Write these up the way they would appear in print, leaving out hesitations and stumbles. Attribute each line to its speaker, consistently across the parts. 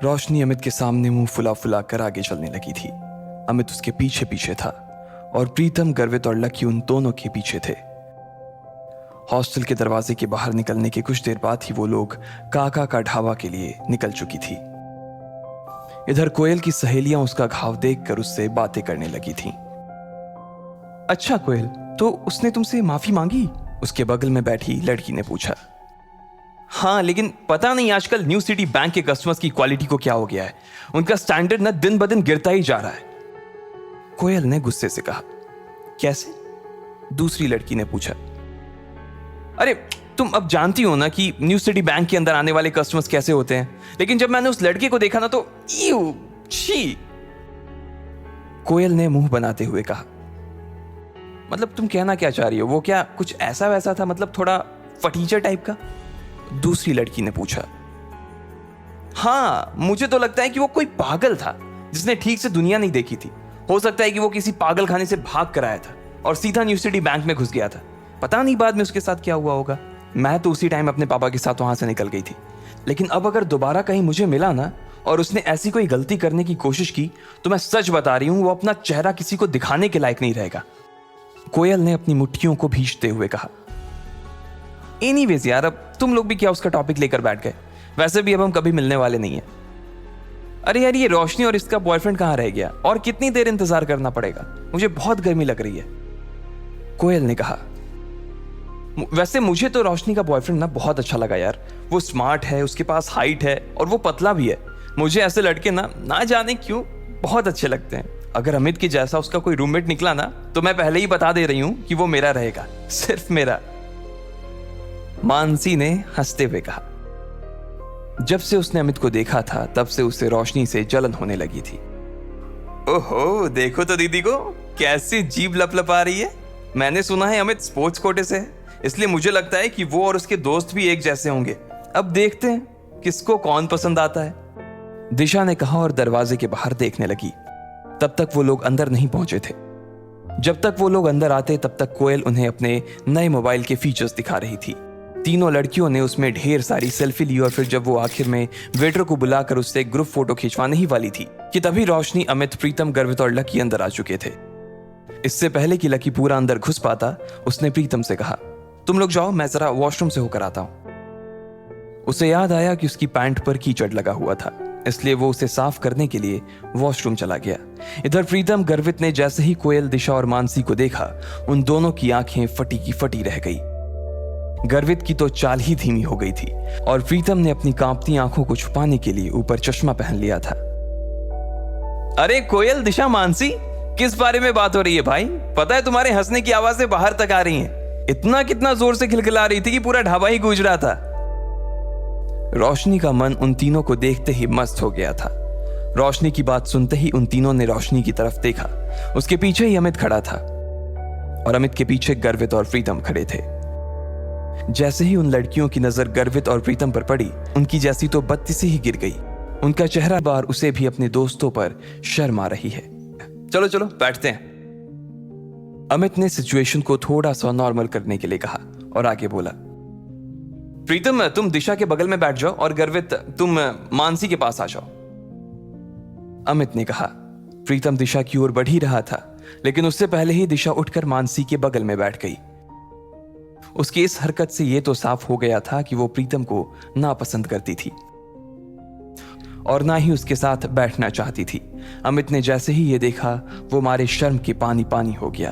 Speaker 1: रोशनी अमित के सामने मुंह फुला फुला कर आगे चलने लगी थी। अमित उसके पीछे पीछे था और प्रीतम, गर्वित और लकी उन दोनों के पीछे थे। हॉस्टल के दरवाजे के बाहर निकलने के कुछ देर बाद ही वो लोग काका का ढाबा के लिए निकल चुकी थी। इधर कोयल की सहेलियां उसका घाव देखकर उससे बातें करने लगी थीं। अच्छा कोयल, तो उसने तुमसे माफी मांगी? उसके बगल में बैठी लड़की ने पूछा। हाँ, लेकिन पता नहीं आजकल न्यू सिटी बैंक के कस्टमर्स की क्वालिटी को क्या हो गया है। उनका स्टैंडर्ड ना दिन ब दिन गिरता ही जा रहा है। कोयल ने गुस्से से कहा। कैसे? दूसरी लड़की ने पूछा। अरे तुम अब जानती हो ना कि न्यू सिटी बैंक के अंदर आने वाले कस्टमर्स कैसे होते हैं, लेकिन जब मैंने उस लड़के को देखा ना तो ईउ, छी। कोयल ने मुंह बनाते हुए कहा। मतलब तुम कहना क्या चाह रही हो? वो क्या कुछ ऐसा वैसा था, मतलब थोड़ा फटीचर टाइप का? दूसरी लड़की ने पूछा। हाँ, मुझे तो लगता है कि वो कोई पागल था जिसने ठीक से दुनिया नहीं देखी थी। हो सकता है कि वो किसी पागल खाने से भाग कर आया था और सीधा न्यू सिटी बैंक में घुस गया था। पता नहीं बाद में उसके साथ क्या हुआ होगा। मैं तो उसी टाइम अपने पापा के साथ वहां से निकल गई थी। लेकिन अब अगर दोबारा कहीं मुझे मिला ना और उसने ऐसी कोई गलती करने की कोशिश की तो मैं सच बता रही हूं, वो अपना चेहरा किसी को दिखाने के लायक नहीं रहेगा। कोयल ने अपनी मुट्ठियों को भींचते हुए कहा। एनीवेज यार, अब तुम लोग भी क्या उसका टॉपिक लेकर बैठ गए? वैसे भी अब हम कभी मिलने वाले नहीं हैं। अरे यार, ये रोशनी और इसका बॉयफ्रेंड कहाँ रह गया? और कितनी देर इंतजार करना पड़ेगा? मुझे बहुत गर्मी लग रही है। कोयल ने कहा। वैसे मुझे तो रोशनी का बॉयफ्रेंड ना बहुत अच्छा लगा यार। वो स्मार्ट है, उसके पास हाइट है और वो पतला भी है। मुझे ऐसे लड़के ना जाने क्यों बहुत अच्छे लगते हैं। अगर अमित के जैसा उसका कोई रूममेट निकला ना तो मैं पहले ही बता दे रही हूं कि वो मेरा रहेगा, सिर्फ मेरा। मानसी ने हंसते हुए कहा। जब से उसने अमित को देखा था तब से उसे रोशनी से जलन होने लगी थी। ओहो, देखो तो दीदी को कैसी जीभ लपलपा रही है। मैंने सुना है अमित स्पोर्ट्स कोटे से है, इसलिए मुझे लगता है कि वो और उसके दोस्त भी एक जैसे होंगे। अब देखते हैं किसको कौन पसंद आता है, दिशा ने कहा और दरवाजे के बाहर देखने लगी। तब तक वो लोग अंदर नहीं पहुंचे थे। जब तक वो लोग अंदर आते तब तक कोयल उन्हें अपने नए मोबाइल के फीचर्स दिखा रही थी। तीनों लड़कियों ने उसमें ढेर सारी सेल्फी ली और फिर जब वो आखिर में वेटर को बुलाकर उससे ग्रुप फोटो खिंचवाने ही वाली थी कि तभी रोशनी, अमित, प्रीतम, गर्वित और लकी अंदर आ चुके थे। इससे पहले कि लकी पूरा अंदर घुस पाता, उसने प्रीतम से कहा, तुम लोग जाओ, मैं जरा वॉशरूम से होकर आता हूं। उसे याद आया कि उसकी पैंट पर कीचड़ लगा हुआ था, इसलिए वो उसे साफ करने के लिए वॉशरूम चला गया। इधर प्रीतम, गर्वित ने जैसे ही कोयल, दिशा और मानसी को देखा, उन दोनों की आंखें फटी की फटी रह गई। गर्वित की तो चाल ही धीमी हो गई थी और प्रीतम ने अपनी कांपती आंखों को छुपाने के लिए ऊपर चश्मा पहन लिया था। अरे कोयल, दिशा, मानसी, किस बारे में बात हो रही है भाई? पता है तुम्हारे हंसने की आवाजें बाहर तक आ रही हैं। इतना कितना जोर से खिलखिला रही थी कि पूरा ढाबा ही गूंज रहा था। रोशनी का मन उन तीनों को देखते ही मस्त हो गया था। रोशनी की बात सुनते ही उन तीनों ने रोशनी की तरफ देखा। उसके पीछे ही अमित खड़ा था और अमित के पीछे गर्वित और प्रीतम खड़े थे। जैसे ही उन लड़कियों की नजर गर्वित और प्रीतम पर पड़ी, उनकी जैसी तो बत्ती से ही गिर गई। उनका चेहरा बार उसे भी अपने दोस्तों पर शर्म आ रही है। चलो चलो बैठते हैं। अमित ने सिचुएशन को थोड़ा सा नॉर्मल करने के लिए कहा और आगे बोला, प्रीतम तुम दिशा के बगल में बैठ जाओ और गर्वित तुम मानसी के पास आ जाओ। अमित ने कहा। प्रीतम दिशा की ओर बढ़ ही रहा था, लेकिन उससे पहले ही दिशा उठकर मानसी के बगल में बैठ गई। उसकी इस हरकत से यह तो साफ हो गया था कि वो प्रीतम को नापसंद करती थी और ना ही उसके साथ बैठना चाहती थी। अमित ने जैसे ही ये देखा, वो मारे शर्म के पानी पानी हो गया।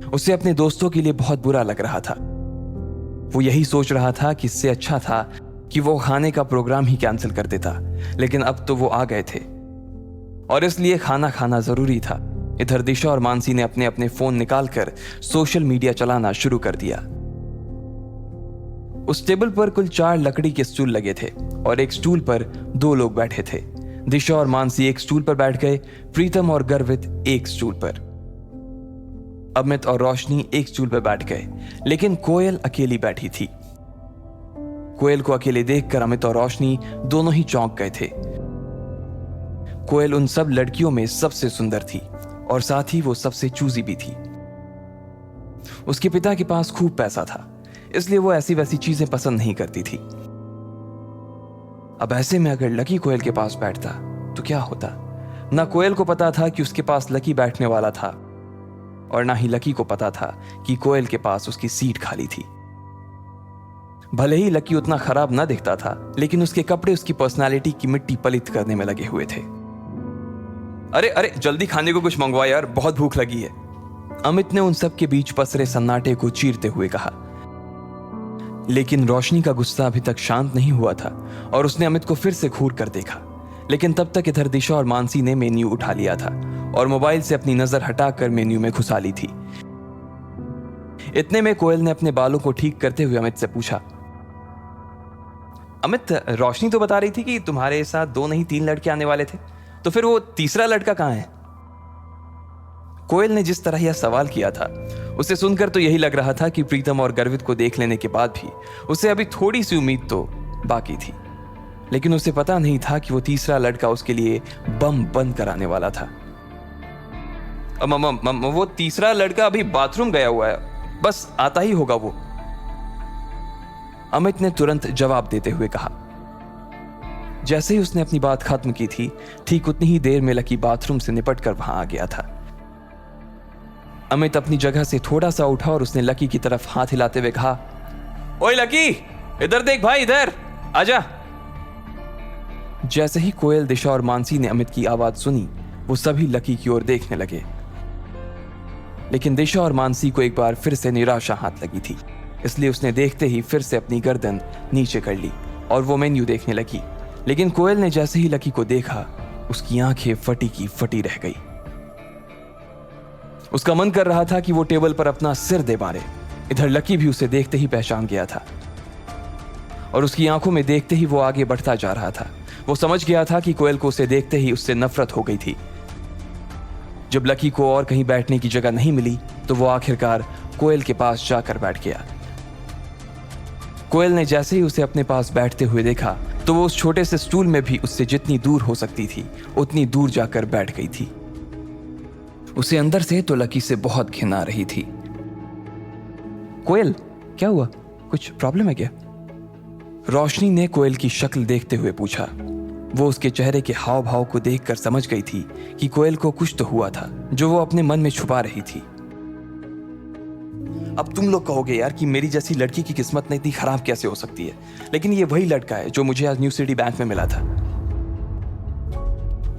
Speaker 1: उसे अपने दोस्तों के लिए बहुत बुरा लग रहा था। वो यही सोच रहा था कि इससे अच्छा था कि वो खाने का प्रोग्राम ही कैंसिल कर देता, लेकिन अब तो वो आ गए थे और इसलिए खाना खाना जरूरी था। इधर दिशा और मानसी ने अपने अपने फोन निकालकर सोशल मीडिया चलाना शुरू कर दिया। उस टेबल पर कुल 4 लकड़ी के स्टूल लगे थे और एक स्टूल पर 2 लोग बैठे थे। दिशा और मानसी एक स्टूल पर बैठ गए, प्रीतम और गर्वित एक स्टूल पर, अमित और रोशनी एक स्टूल पर बैठ गए, लेकिन कोयल अकेली बैठी थी। कोयल को अकेले देखकर अमित और रोशनी दोनों ही चौंक गए थे। कोयल उन सब लड़कियों में सबसे सुंदर थी और साथ ही वो सबसे चूजी भी थी। उसके पिता के पास खूब पैसा था, इसलिए वो ऐसी वैसी चीजें पसंद नहीं करती थी। अब ऐसे में अगर लकी कोयल के पास बैठता तो क्या होता? ना कोयल को पता था कि उसके पास लकी बैठने वाला था, और ना ही लकी को पता था कि कोयल के पास उसकी सीट खाली थी। भले ही लकी उतना खराब ना दिखता था, लेकिन उसके कपड़े उसकी पर्सनालिटी की मिट्टी पलित करने में लगे हुए थे। अरे अरे जल्दी खाने को कुछ मंगवा यार, बहुत भूख लगी है, अमित ने उन सब के बीच पसरे सन्नाटे को चीरते हुए कहा। लेकिन रोशनी का गुस्सा अभी तक शांत नहीं हुआ था और उसने अमित को फिर से घूर कर देखा। लेकिन तब तक इधर दिशा और मानसी ने मेन्यू उठा लिया था और मोबाइल से अपनी नजर हटाकर मेन्यू में घुसा ली थी। इतने में कोयल ने अपने बालों को ठीक करते हुए अमित से पूछा, अमित, रोशनी तो बता रही थी कि तुम्हारे साथ 2 नहीं 3 लड़के आने वाले थे, तो फिर वो तीसरा लड़का कहां है? कोयल ने जिस तरह यह सवाल किया था, उसे सुनकर तो यही लग रहा था कि प्रीतम और गर्वित को देख लेने के बाद भी उसे अभी थोड़ी सी उम्मीद तो बाकी थी। लेकिन उसे पता नहीं था कि वो तीसरा लड़का उसके लिए बम बंद कराने वाला था। वो तीसरा लड़का अभी बाथरूम गया हुआ है, बस आता ही होगा वो, अमित ने तुरंत जवाब देते हुए कहा। जैसे ही उसने अपनी बात खत्म की थी, ठीक उतनी ही देर में लकी बाथरूम से निपट कर वहां आ गया था। अमित अपनी जगह से थोड़ा सा उठा और उसने लकी की तरफ हाथ हिलाते हुए कहा, ओए लकी, इधर देख भाई, इधर आजा। जैसे ही कोयल, दिशा और मानसी ने अमित की आवाज सुनी, वो सभी लकी की ओर देखने लगे। लेकिन दिशा और मानसी को एक बार फिर से निराशा हाथ लगी थी, इसलिए उसने देखते ही फिर से अपनी गर्दन नीचे कर ली और वो मेन्यू देखने लगी। लेकिन कोयल ने जैसे ही लकी को देखा, उसकी आंखें फटी की फटी रह गई। उसका मन कर रहा था कि वो टेबल पर अपना सिर दे मारे। इधर लकी भी उसे देखते ही पहचान गया था और उसकी आंखों में देखते ही वो आगे बढ़ता जा रहा था। वो समझ गया था कि कोयल को उसे देखते ही उससे नफरत हो गई थी। जब लकी को और कहीं बैठने की जगह नहीं मिली, तो वो आखिरकार कोयल के पास जाकर बैठ गया। कोयल ने जैसे ही उसे अपने पास बैठते हुए देखा, तो वो उस छोटे से स्टूल में भी उससे जितनी दूर हो सकती थी उतनी दूर जाकर बैठ गई थी। उसे अंदर से तो लकी से बहुत घिन आ रही थी। कोयल, क्या हुआ? कुछ प्रॉब्लम है क्या? रोशनी ने कोयल की शक्ल देखते हुए पूछा। वो उसके चेहरे के हाव भाव को देखकर समझ गई थी कि कोयल को कुछ तो हुआ था जो वो अपने मन में छुपा रही थी। अब तुम लोग कहोगे यार कि मेरी जैसी लड़की की किस्मत इतनी खराब कैसे हो सकती है, लेकिन ये वही लड़का है जो मुझे आज न्यू सिटी बैंक में मिला था।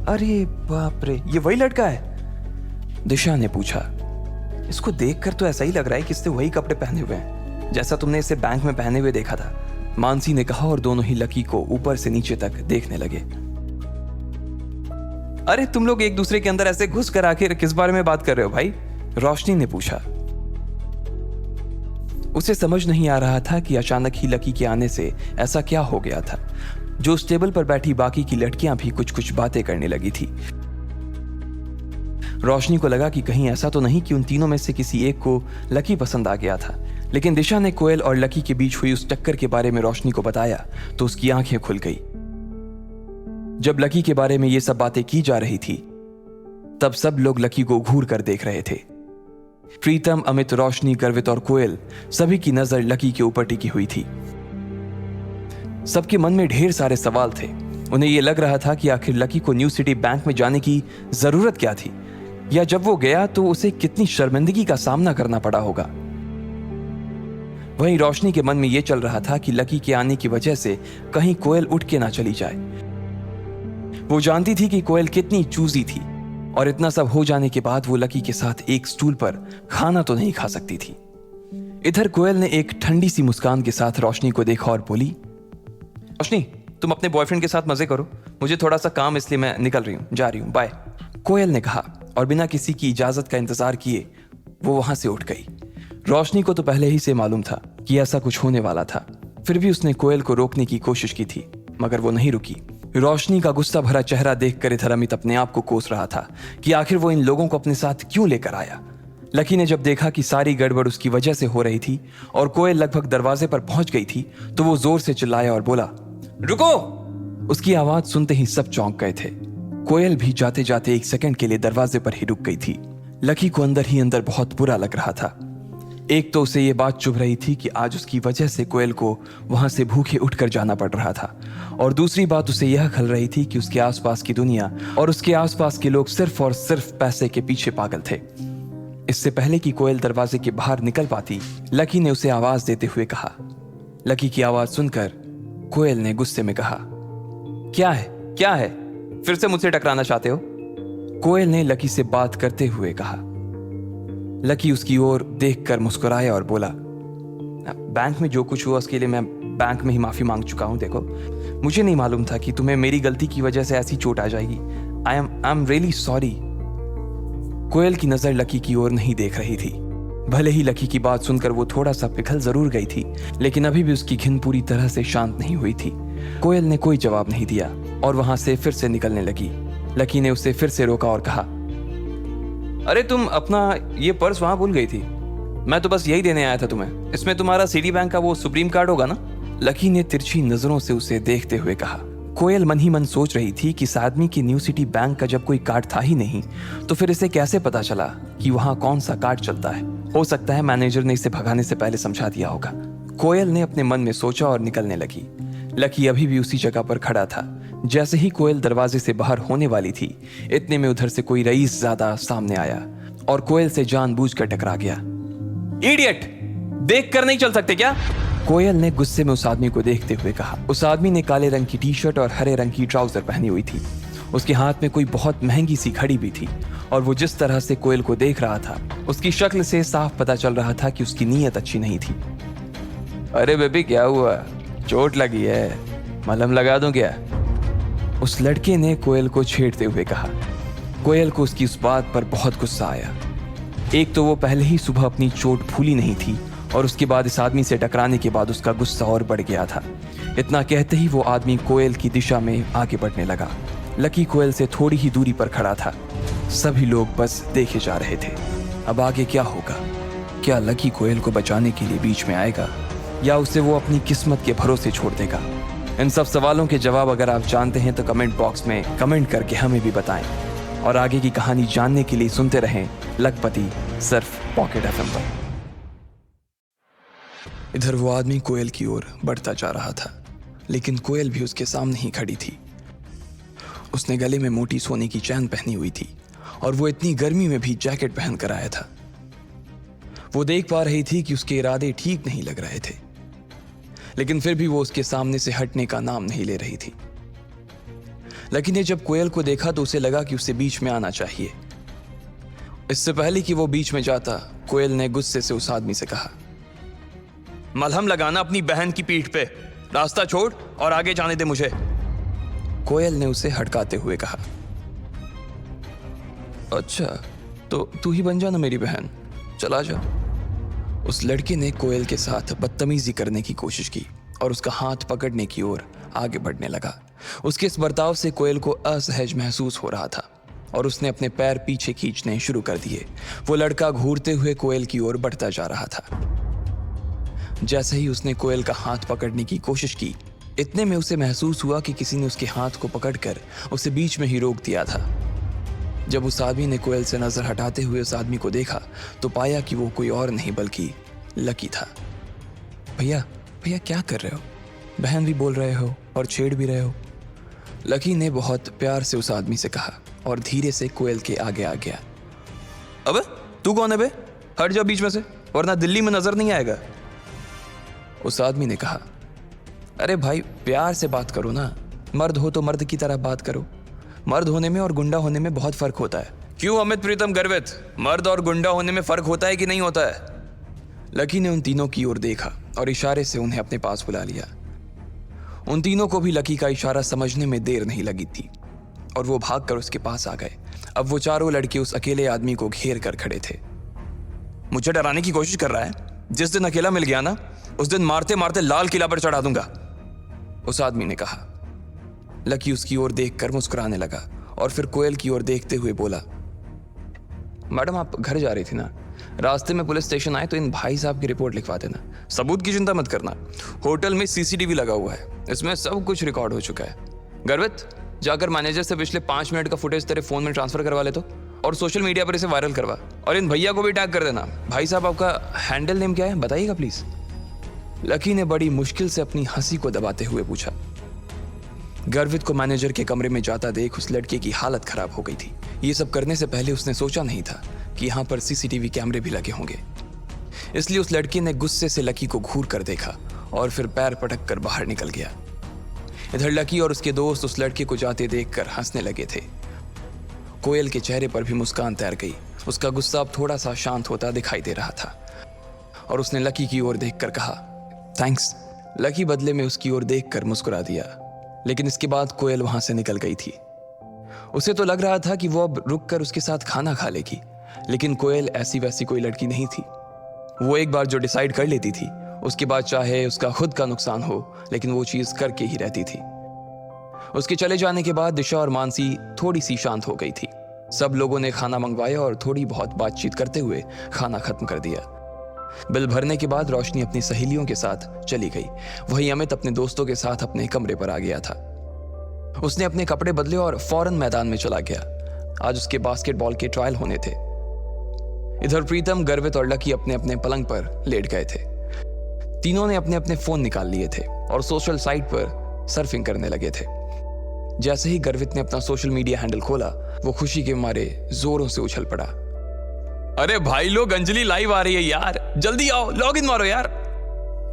Speaker 1: अरे बाप रे, ये वही लड़का है? दिशा ने पूछा। इसको देखकर तो ऐसा ही लग रहा है कि इसने वही कपड़े पहने हुए हैं जैसा तुमने इसे बैंक में पहने हुए देखा था, मानसी ने कहा और दोनों ही लकी को ऊपर से नीचे तक देखने लगे। अरे तुम लोग एक दूसरे के अंदर ऐसे घुस कर आखिर किस बारे में बात कर रहे हो भाई? रोशनी ने पूछा। उसे समझ नहीं आ रहा था कि अचानक ही लकी के आने से ऐसा क्या हो गया था जो उस टेबल पर बैठी बाकी की लड़कियां भी कुछ कुछ बातें करने लगी थी। रोशनी को लगा कि कहीं ऐसा तो नहीं कि उन तीनों में से किसी एक को लकी पसंद आ गया था। लेकिन दिशा ने कोयल और लकी के बीच हुई उस टक्कर के बारे में रोशनी को बताया तो उसकी आंखें खुल गई। जब लकी के बारे में ये सब बातें की जा रही थी, तब सब लोग लकी को घूर कर देख रहे थे। प्रीतम, अमित, रोशनी, गर्वित और कोयल, सभी की नजर लकी के ऊपर टिकी हुई थी। सबके मन में ढेर सारे सवाल थे। उन्हें यह लग रहा था कि आखिर लकी को न्यू सिटी बैंक में जाने की जरूरत क्या थी, या जब वो गया तो उसे कितनी शर्मिंदगी का सामना करना पड़ा होगा। वहीं रोशनी के मन में यह चल रहा था कि लकी के आने की वजह से कहीं कोयल उठ के ना चली जाए। वो जानती थी कि कोयल कितनी चूजी थी और इतना सब हो जाने के बाद वो लकी के साथ एक स्टूल पर खाना तो नहीं खा सकती थी। इधर कोयल ने एक ठंडी सी मुस्कान के साथ रोशनी को देखा और बोली, रोशनी, तुम अपने बॉयफ्रेंड के साथ मजे करो, मुझे थोड़ा सा काम, इसलिए मैं निकल रही हूँ, जा रही हूँ, बाय। कोयल ने कहा और बिना किसी की इजाजत का इंतजार किए वो वहां से उठ गई। रोशनी को तो पहले ही से मालूम था कि ऐसा कुछ होने वाला था, फिर भी उसने कोयल को रोकने की कोशिश की थी, मगर वो नहीं रुकी। रोशनी का गुस्सा भरा चेहरा देखकर इधर अमित अपने आप को कोस रहा था कि आखिर वो इन लोगों को अपने साथ क्यों लेकर आया। लकी ने जब देखा कि सारी गड़बड़ उसकी वजह से हो रही थी और कोयल लगभग दरवाजे पर पहुंच गई थी, तो वो जोर से चिल्लाया और बोला, रुको। उसकी आवाज सुनते ही सब चौंक गए थे। कोयल भी जाते जाते एक सेकंड के लिए दरवाजे पर ही रुक गई थी। लकी को अंदर ही अंदर बहुत बुरा लग रहा था। एक तो उसे ये बात चुभ रही थी कि आज उसकी वजह से कोयल को वहां से भूखे उठकर जाना पड़ रहा था, और दूसरी बात उसे यह खल रही थी कि उसके आसपास की दुनिया और उसके आसपास के लोग सिर्फ और सिर्फ पैसे के पीछे पागल थे। इससे पहले कि कोयल दरवाजे के बाहर निकल पाती, लकी ने उसे आवाज देते हुए कहा। लकी की आवाज सुनकर कोयल ने गुस्से में कहा, क्या है, क्या है, फिर से मुझसे टकराना चाहते हो? कोयल ने लकी से बात करते हुए कहा। लकी उसकी ओर देखकर मुस्कुराया और बोला, बैंक में जो कुछ हुआ उसके लिए मैं बैंक में ही माफी मांग चुका हूं। देखो, मुझे नहीं मालूम था कि तुम्हें मेरी गलती की वजह से ऐसी चोट आ जाएगी। I am really sorry. कोयल की नजर लकी की ओर नहीं देख रही थी। भले ही लकी की बात सुनकर वो थोड़ा सा पिघल जरूर गई थी, लेकिन अभी भी उसकी घिन पूरी तरह से शांत नहीं हुई थी। कोयल ने कोई जवाब नहीं दिया और वहां से फिर से निकलने लगी। लकी ने उसे फिर से रोका और कहा, अरे तुम अपना ये पर्स वहां भूल गई थी। मैं तो बस यही देने आया था तुम्हें। इसमें तुम्हारा सिटी बैंक का वो सुप्रीम कार्ड होगा ना? लकी ने तिरछी नजरों से उसे देखते हुए कहा। कोयल मन ही मन सोच रही थी कि इस आदमी की न्यू सिटी बैंक का जब कोई कार्ड था ही नहीं, तो फिर इसे कैसे पता चला कि वहां कौन सा कार्ड चलता है? हो सकता है मैनेजर ने इसे भगाने से पहले समझा दिया होगा। कोयल ने अपने मन में सोचा और निकलने लगी। लकी अभी भी उसी जगह पर खड़ा था। जैसे ही कोयल दरवाजे से बाहर होने वाली थी, इतने में उधर से कोई रईस ज्यादा सामने आया और कोयल से जानबूझकर टकरा गया। इडियट, देख कर नहीं चल सकते क्या? कोयल ने गुस्से में उस आदमी को देखते हुए कहा। उस आदमी ने काले रंग की टी शर्ट और हरे रंग की ट्राउजर पहनी हुई थी। उसके हाथ में कोई बहुत महंगी सी घड़ी भी थी, और वो जिस तरह से कोयल को देख रहा था, उसकी शक्ल से साफ पता चल रहा था कि उसकी नीयत अच्छी नहीं थी। अरे बेबी, क्या हुआ? चोट लगी है? मलहम लगा दूं क्या? उस लड़के ने कोयल को छेड़ते हुए कहा। कोयल को उसकी उस बात पर बहुत गुस्सा आया। एक तो वो पहले ही सुबह अपनी चोट भूली नहीं थी, और उसके बाद इस आदमी से टकराने के बाद उसका गुस्सा और बढ़ गया था। इतना कहते ही वो आदमी कोयल की दिशा में आगे बढ़ने लगा। लकी कोयल से थोड़ी ही दूरी पर खड़ा था। सभी लोग बस देखे जा रहे थे। अब आगे क्या होगा? क्या लकी कोयल को बचाने के लिए बीच में आएगा, या उसे वो अपनी किस्मत के भरोसे छोड़ देगा? इन सब सवालों के जवाब अगर आप जानते हैं तो कमेंट बॉक्स में कमेंट करके हमें भी बताएं, और आगे की कहानी जानने के लिए सुनते रहें लखपति, सिर्फ पॉकेट एफएम पर। इधर वो आदमी कोयल की ओर बढ़ता जा रहा था, लेकिन कोयल भी उसके सामने ही खड़ी थी। उसने गले में मोटी सोने की चैन पहनी हुई थी, और वो इतनी गर्मी में भी जैकेट पहन कर आया था। वो देख पा रही थी कि उसके इरादे ठीक नहीं लग रहे थे, लेकिन फिर भी वो उसके सामने से हटने का नाम नहीं ले रही थी। लकी ने जब कोयल को देखा तो उसे लगा कि उसे बीच में आना चाहिए। इससे पहले कि वो बीच में जाता, कोयल ने गुस्से से उस आदमी से कहा, मलहम लगाना अपनी बहन की पीठ पे। रास्ता छोड़ और आगे जाने दे मुझे। कोयल ने उसे हटकाते हुए कहा, अच्छा तो तू ही बन जा ना मेरी बहन, चला जा। उस लड़के ने कोयल के साथ बदतमीजी करने की कोशिश की और उसका हाथ पकड़ने की ओर आगे बढ़ने लगा। उसके इस बर्ताव से कोयल को असहज महसूस हो रहा था और उसने अपने पैर पीछे खींचने शुरू कर दिए। वो लड़का घूरते हुए कोयल की ओर बढ़ता जा रहा था। जैसे ही उसने कोयल का हाथ पकड़ने की कोशिश की, इतने में उसे महसूस हुआ कि किसी ने उसके हाथ को पकड़कर उसे बीच में ही रोक दिया था। जब उस आदमी ने कोयल से नजर हटाते हुए उस आदमी को देखा तो पाया कि वो कोई और नहीं बल्कि लकी था। भैया भैया क्या कर रहे हो? बहन भी बोल रहे हो और छेड़ भी रहे हो। लकी ने बहुत प्यार से उस आदमी से कहा और धीरे से कोयल के आगे आ गया। अबे तू कौन है बे? हट जा बीच में से, वरना दिल्ली में नजर नहीं आएगा। उस आदमी ने कहा, अरे भाई प्यार से बात करो ना, मर्द हो तो मर्द की तरह बात करो। मर्द होने में और गुंडा होने में बहुत फर्क होता है। क्यों अमित प्रीतम गर्वित, मर्द और गुंडा होने में फर्क होता है कि नहीं होता है? लकी ने उन तीनों की ओर देखा और इशारे से उन्हें अपने पास बुला लिया। उन तीनों को भी लकी का इशारा समझने में देर नहीं लगी थी और वो भागकर उसके पास आ गए। अब वो चारों लड़के उस अकेले आदमी को घेर कर खड़े थे। मुझे डराने की कोशिश कर रहा है? जिस दिन अकेला मिल गया ना, उस दिन मारते मारते लाल किला पर चढ़ा दूंगा, उस आदमी ने कहा। लकी उसकी ओर देखकर मुस्कुराने लगा और फिर कोयल की ओर देखते हुए बोला, मैडम आप घर जा रही थी ना, रास्ते में पुलिस स्टेशन आए तो इन भाई साहब की रिपोर्ट लिखवा देना। सबूत की चिंता मत करना, होटल में सीसीटीवी लगा हुआ है, इसमें सब कुछ रिकॉर्ड हो चुका है। गर्वित जाकर मैनेजर से पिछले 5 मिनट का फुटेज तेरे फोन में ट्रांसफर करवा ले तो, और सोशल मीडिया पर इसे वायरल करवा, और इन भैया को भी टैग कर देना। भाई साहब, आपका हैंडल नेम क्या है, बताइएगा प्लीज। लकी ने बड़ी मुश्किल से अपनी हंसी को दबाते हुए पूछा। गर्वित को मैनेजर के कमरे में जाता देख उस लड़के की हालत खराब हो गई थी। ये सब करने से पहले उसने सोचा नहीं था कि यहाँ पर सीसीटीवी कैमरे भी लगे होंगे। इसलिए उस लड़के ने गुस्से से लकी को घूर कर देखा और फिर पैर पटक कर बाहर निकल गया। इधर लकी और उसके दोस्त उस लड़के को जाते देखकर हंसने लगे थे। कोयल के चेहरे पर भी मुस्कान तैर गई। उसका गुस्सा अब थोड़ा सा शांत होता दिखाई दे रहा था और उसने लकी की ओर देखकर कहा, थैंक्स। लकी बदले में उसकी ओर देखकर मुस्कुरा दिया, लेकिन इसके बाद कोयल वहां से निकल गई थी। उसे तो लग रहा था कि वो अब रुककर उसके साथ खाना खा लेगी, लेकिन कोयल ऐसी वैसी कोई लड़की नहीं थी। वो एक बार जो डिसाइड कर लेती थी, उसके बाद चाहे उसका खुद का नुकसान हो, लेकिन वो चीज करके ही रहती थी। उसके चले जाने के बाद दिशा और मानसी थोड़ी सी शांत हो गई थी। सब लोगों ने खाना मंगवाया और थोड़ी बहुत बातचीत करते हुए खाना खत्म कर दिया। बिल भरने के बाद रोशनी अपनी सहेलियों के साथ चली गई। वहीं अमित अपने दोस्तों के साथ अपने कमरे पर आ गया था। उसने अपने कपड़े बदले और फौरन मैदान में चला गया। आज उसके बास्केटबॉल के ट्रायल होने थे। इधर प्रीतम, गर्वित और लकी अपने अपने पलंग पर लेट गए थे। तीनों ने अपने अपने फोन निकाल लिए थे और सोशल साइट पर सर्फिंग करने लगे थे। जैसे ही गर्वित ने अपना सोशल मीडिया हैंडल खोला, वो खुशी के मारे जोरों से उछल पड़ा। अरे भाई लोग, अंजलि लाइव आ रही है यार, जल्दी आओ, लॉग इन मारो यार।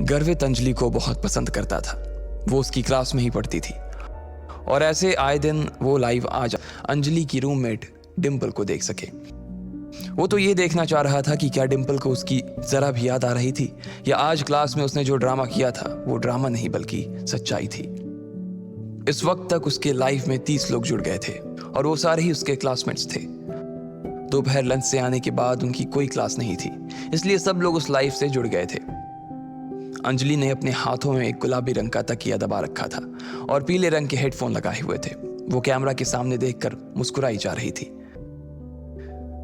Speaker 1: गर्वित अंजलि को बहुत पसंद करता था। वो उसकी क्लास में ही पढ़ती थी और ऐसे आए दिन वो लाइव आ जा अंजलि की रूममेट डिंपल को देख सके। वो तो ये देखना चाह रहा था कि क्या डिंपल को उसकी जरा भी याद आ रही थी, या आज क्लास में उसने जो ड्रामा किया था वो ड्रामा नहीं बल्कि सच्चाई थी। इस वक्त तक उसके लाइफ में 30 लोग जुड़ गए थे और वो सारे ही उसके क्लासमेट्स थे। दोपहर लंच से आने के बाद उनकी कोई क्लास नहीं थी, इसलिए सब लोग उस लाइफ से जुड़ गए थे। अंजलि ने अपने हाथों में एक गुलाबी रंग का तकिया दबा रखा था और पीले रंग के हेडफोन लगाए हुए थे। वो कैमरा के सामने देखकर मुस्कुराई जा रही थी।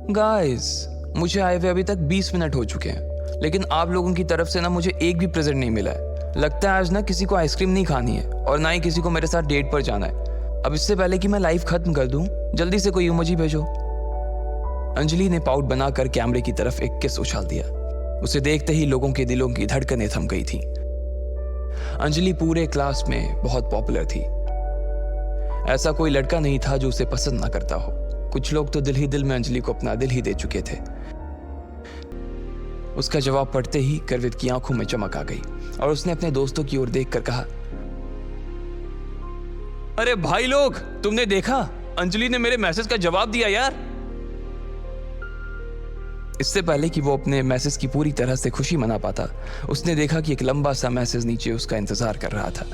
Speaker 1: गाइस, मुझे आए हुए अभी तक 20 मिनट हो चुके हैं, लेकिन आप लोगों की तरफ से ना मुझे एक भी प्रेजेंट नहीं मिला है। लगता है आज ना किसी को आइसक्रीम नहीं खानी है और ना ही किसी को मेरे साथ डेट पर जाना है। अब इससे पहले कि मैं लाइव खत्म कर दूं, जल्दी से कोई इमोजी भेजो। अंजलि ने पाउट बनाकर कैमरे की तरफ एक किस उछाल दिया। उसे देखते ही लोगों के दिलों की धड़कनें थम गई थी। अंजलि पूरे क्लास में बहुत पॉपुलर थी। ऐसा कोई लड़का नहीं था जो उसे पसंद ना करता हो। कुछ लोग तो दिल ही दिल में अंजलि को अपना दिल ही दे चुके थे। उसका जवाब पढ़ते ही गर्वित की आंखों में चमक आ गई और उसने अपने दोस्तों की ओर देखकर कहा, अरे भाई लोग, तुमने देखा, अंजलि ने मेरे मैसेज का जवाब दिया यार। इससे पहले कि वो अपने मैसेज की पूरी तरह से खुशी मना पाता, उसने देखा कि एक लंबा सा मैसेज नीचे उसका इंतजार कर रहा था।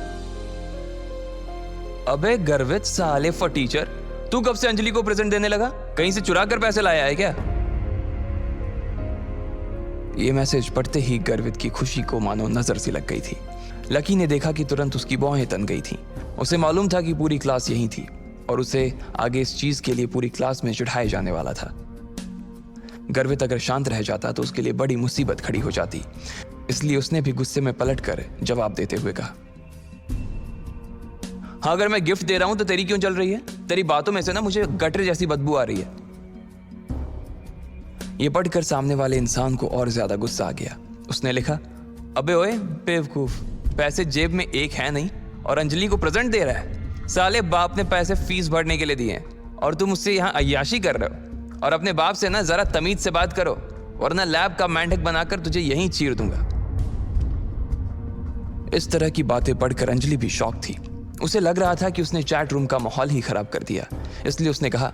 Speaker 1: अबे गर्वित साले फटीचर, तू कब से अंजलि को प्रेजेंट देने लगा? कहीं से चुरा कर पैसे लाया है क्या? ये मैसेज पढ़ते ही गर्वित की खुशी को मानो नजर सी लग गई थी। लकी ने देखा कि तुरंत उसकी बाहें तन गई थीं। उसे मालूम था कि पूरी क्लास यहीं थी और उसे आगे इस चीज के लिए पूरी क्लास में चिढ़ाए जाने वाला था। गर्वित अगर शांत रह जाता तो उसके लिए बड़ी मुसीबत खड़ी हो जाती, इसलिए उसने भी गुस्से में पलटकर जवाब देते हुए कहा, हाँ, अगर मैं गिफ्ट दे रहा हूं तो तेरी क्यों जल रही है? तेरी बातों में से ना मुझे गटर जैसी बदबू आ रही है। ये पढ़कर सामने वाले इंसान को और ज्यादा गुस्सा आ गया। उसने लिखा, अबे ओए बेवकूफ, पैसे जेब में एक है नहीं और अंजलि को प्रेजेंट दे रहा है। साले बाप ने पैसे फीस भरने के लिए दिए हैं और तुम मुझसे यहाँ अय्याशी कर रहे हो। और अपने बाप से ना जरा तमीज से बात करो, वरना लैब का मेंढक बनाकर तुझे यहीं चीर दूंगा। इस तरह की बातें पढ़कर अंजलि भी शॉक थी। उसे लग रहा था कि उसने चैट रूम का माहौल ही खराब कर दिया, इसलिए उसने कहा,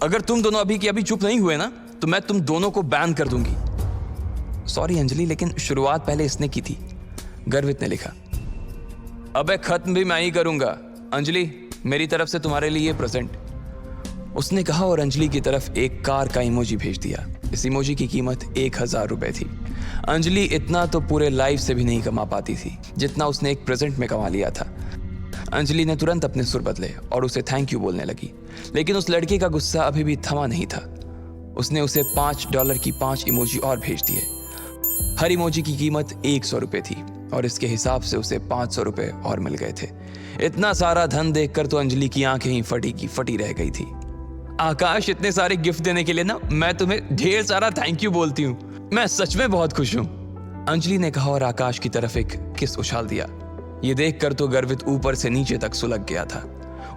Speaker 1: अगर तुम दोनों अभी की अभी चुप नहीं हुए ना तो मैं तुम दोनों को बैन कर दूंगी। सॉरी अंजलि, लेकिन शुरुआत पहले इसने की थी। गर्वित ने लिखा, अबे खत्म भी मैं ही करूंगा। अंजलि, मेरी तरफ से तुम्हारे लिए ये प्रेजेंट, उसने कहा और अंजलि की तरफ एक कार का इमोजी भेज दिया। इस इमोजी की कीमत 1000 रुपए थी। अंजलि इतना तो पूरे लाइफ से भी नहीं कमा पाती थी जितना उसने एक प्रेजेंट में कमा लिया था। अंजलि ने तुरंत अपने सुर बदले और उसे थैंक यू बोलने लगी, लेकिन उस लड़के का गुस्सा अभी भी थमा नहीं था। उसने उसे $5 की 5 इमोजी और भेज दिए। हर इमोजी की कीमत 100 रुपए थी और इसके हिसाब से उसे 500 रुपए और मिल गए थे। इतना सारा धन देखकर तो अंजलि की आंखें ही फटी की फटी रह गई थी। आकाश, इतने सारे गिफ्ट देने के लिए ना मैं तुम्हें ढेर सारा थैंक यू बोलती हूँ। मैं सच में बहुत खुश हूँ, अंजलि ने कहा और आकाश की तरफ एक किस उछाल दिया। ये देखकर तो गर्वित ऊपर से नीचे तक सुलग गया था।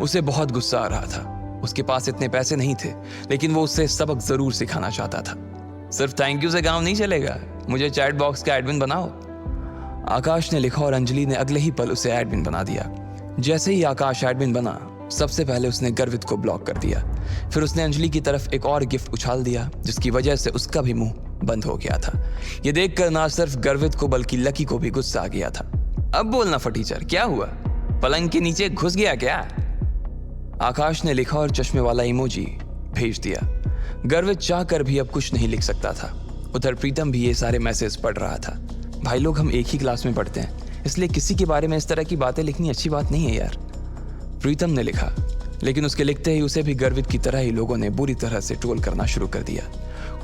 Speaker 1: उसे बहुत गुस्सा आ रहा था। उसके पास इतने पैसे नहीं थे, लेकिन वो उससे सबक जरूर सिखाना चाहता था। सिर्फ थैंक यू से काम नहीं चलेगा, मुझे चैट बॉक्स का एडमिन बनाओ, आकाश ने लिखा और अंजलि ने अगले ही पल उसे एडमिन बना दिया। जैसे ही आकाश एडमिन बना, सबसे पहले उसने गर्वित को ब्लॉक कर दिया। फिर उसने अंजलि की तरफ एक और गिफ्ट उछाल दिया, जिसकी वजह से उसका भी मुंह बंद हो गया था। यह देखकर ना सिर्फ गर्वित को बल्कि लकी को भी गुस्सा आ गया था। अब बोलना फटीचर, क्या हुआ? पलंग के नीचे घुस गया क्या? आकाश ने लिखा और चश्मे वाला इमोजी भेज दिया। गर्वित चाहकर भी अब कुछ नहीं लिख सकता था। उधर प्रीतम भी ये सारे मैसेज पढ़ रहा था। भाई लोग, हम एक ही क्लास में पढ़ते हैं, इसलिए किसी के बारे में इस तरह की बातें लिखनी अच्छी बात नहीं है यार, प्रीतम ने लिखा। लेकिन उसके लिखते ही उसे भी गर्वित की तरह ही लोगों ने बुरी तरह से ट्रोल करना शुरू कर दिया।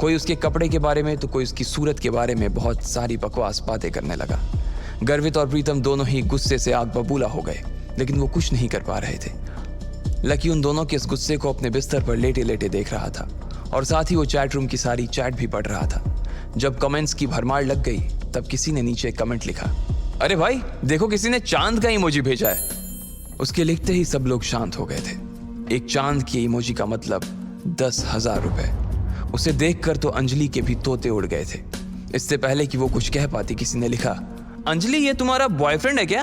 Speaker 1: कोई उसके कपड़े के बारे में तो कोई उसकी सूरत के बारे में बहुत सारी बकवास बातें करने लगा। गर्वित और प्रीतम दोनों ही गुस्से से आग बबूला हो गए, लेकिन वो कुछ नहीं कर पा रहे थे। लकी उन दोनों के इस गुस्से को अपने बिस्तर पर लेटे लेटे देख रहा था और साथ ही वो चैट रूम की सारी चैट भी पढ़ रहा था। जब कमेंट्स की भरमार लग गई, तब किसी ने नीचे कमेंट लिखा, अरे भाई देखो, किसी ने चांद का इमोजी भेजा है। उसके लिखते ही सब लोग शांत हो गए थे। एक चांद की इमोजी का मतलब 10,000 रुपए। उसे देखकर तो अंजलि के भी तोते उड़ गए थे। इससे पहले कि वो कुछ कह पाती, किसी ने लिखा, अंजलि ये तुम्हारा बॉयफ्रेंड है क्या?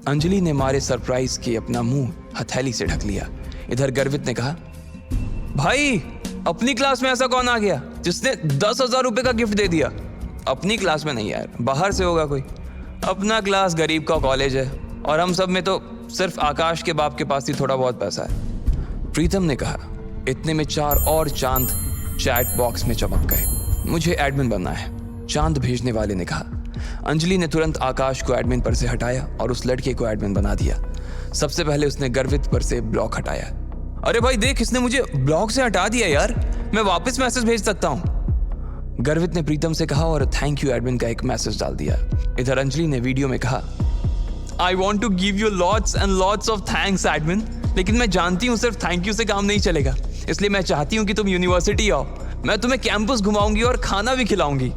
Speaker 1: अंजलि ने मारे सरप्राइज के अपना मुंह हथेली से ढक लिया। इधर गर्वित ने कहा, भाई अपनी क्लास में ऐसा कौन आ गया जिसने 10,000 रुपए का गिफ्ट दे दिया? अपनी क्लास में नहीं यार, बाहर से होगा कोई। अपना क्लास गरीब का कॉलेज है और हम सब में तो सिर्फ आकाश के बाप के पास ही थोड़ा बहुत पैसा है, प्रीतम ने कहा। इतने में 4 और चांद चैट बॉक्स में चमक गए। मुझे एडमिन बनना है, चांद भेजने वाले ने कहा। अंजलि ने तुरंत आकाश को एडमिन पर से हटाया और उस लड़के को एडमिन बना दिया। सबसे पहले उसने गर्वित पर से ब्लॉक हटाया। अरे भाई देख, इसने मुझे ब्लॉक से हटा दिया यार, मैं वापस मैसेज भेज सकता हूँ, गर्वित ने प्रीतम से कहा और थैंक यू एडमिन का एक मैसेज डाल दिया। इधर अंजलि ने वीडियो में कहा, I want to give you lots and lots of thanks admin, लेकिन मैं जानती हूँ सिर्फ थैंक यू से काम नहीं चलेगा, इसलिए मैं चाहती हूँ कि तुम यूनिवर्सिटी आओ, मैं तुम्हें कैंपस घुमाऊंगी और खाना भी खिलाऊंगी।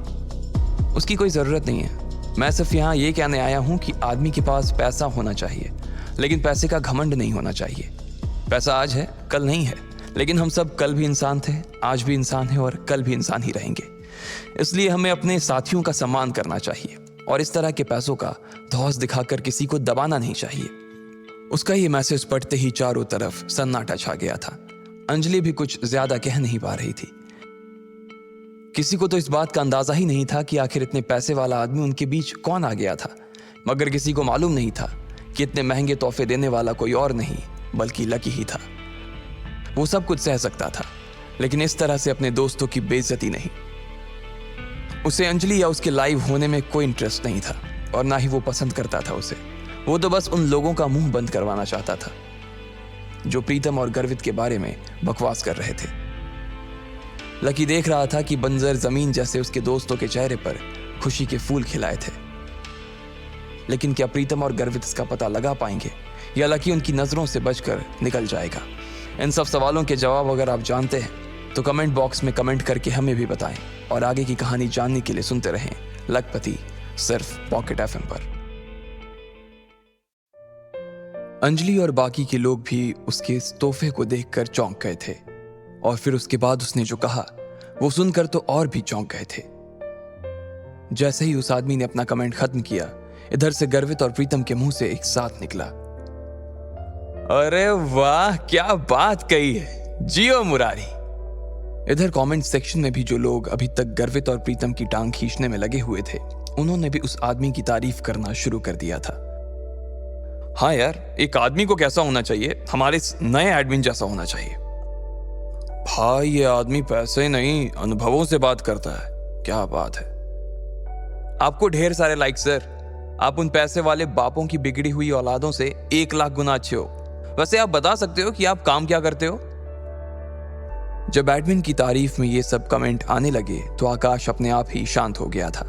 Speaker 1: उसकी कोई जरूरत नहीं है, मैं सिर्फ यहाँ ये कहने आया हूँ कि आदमी के पास पैसा होना चाहिए, लेकिन पैसे का घमंड नहीं होना चाहिए। पैसा आज है, कल नहीं है, लेकिन हम सब कल भी इंसान थे, आज भी इंसान हैं और कल भी इंसान ही रहेंगे। इसलिए हमें अपने साथियों का सम्मान करना चाहिए और इस तरह के पैसों का धौंस दिखाकर किसी को दबाना नहीं चाहिए। उसका ये मैसेज पढ़ते ही चारों तरफ सन्नाटा छा गया था। अंजलि भी कुछ ज्यादा कह नहीं पा रही थी। किसी को तो इस बात का अंदाजा ही नहीं था कि आखिर इतने पैसे वाला आदमी उनके बीच कौन आ गया था, मगर किसी को मालूम नहीं था कि इतने महंगे तोहफे देने वाला कोई और नहीं बल्कि लकी ही था। वो सब कुछ सह सकता था, लेकिन इस तरह से अपने दोस्तों की बेइज्जती नहीं। उसे अंजलि या उसके लाइव होने में कोई इंटरेस्ट नहीं था और ना ही वो पसंद करता था उसे। वो तो बस उन लोगों का मुंह बंद करवाना चाहता था जो प्रीतम और गर्वित के बारे में बकवास कर रहे थे। लकी देख रहा था कि बंजर जमीन जैसे उसके दोस्तों के चेहरे पर खुशी के फूल खिलाए थे, लेकिन क्या प्रीतम और गर्वित इसका पता लगा पाएंगे या लकी उनकी नजरों से बचकर निकल जाएगा? इन सब सवालों के जवाब अगर आप जानते हैं तो कमेंट बॉक्स में कमेंट करके हमें भी बताएं और आगे की कहानी जानने के लिए सुनते रहें लखपति, सिर्फ पॉकेट एफएम पर। अंजलि और बाकी के लोग भी उसके इस तोहफे को देखकर चौंक गए थे और फिर उसके बाद उसने जो कहा वो सुनकर तो और भी चौंक गए थे। जैसे ही उस आदमी ने अपना कमेंट खत्म किया, इधर से गर्वित और प्रीतम के मुंह से एक साथ निकला, अरे वाह क्या बात कही है, जियो मुरारी। इधर कमेंट सेक्शन में भी जो लोग अभी तक गर्वित और प्रीतम की टांग खींचने में लगे हुए थे, उन्होंने भी उस आदमी की तारीफ करना शुरू कर दिया था। हाँ यार, एक आदमी को कैसा होना चाहिए, हमारे इस नए एडमिन जैसा होना चाहिए। भाई ये आदमी पैसे नहीं अनुभवों से बात करता है, क्या बात है। आपको ढेर सारे लाइक सर, आप उन पैसे वाले बापों की बिगड़ी हुई औलादों से 1 लाख गुना अच्छे हो। वैसे आप बता सकते हो कि आप काम क्या करते हो? जब एडमिन की तारीफ में ये सब कमेंट आने लगे तो आकाश अपने आप ही शांत हो गया था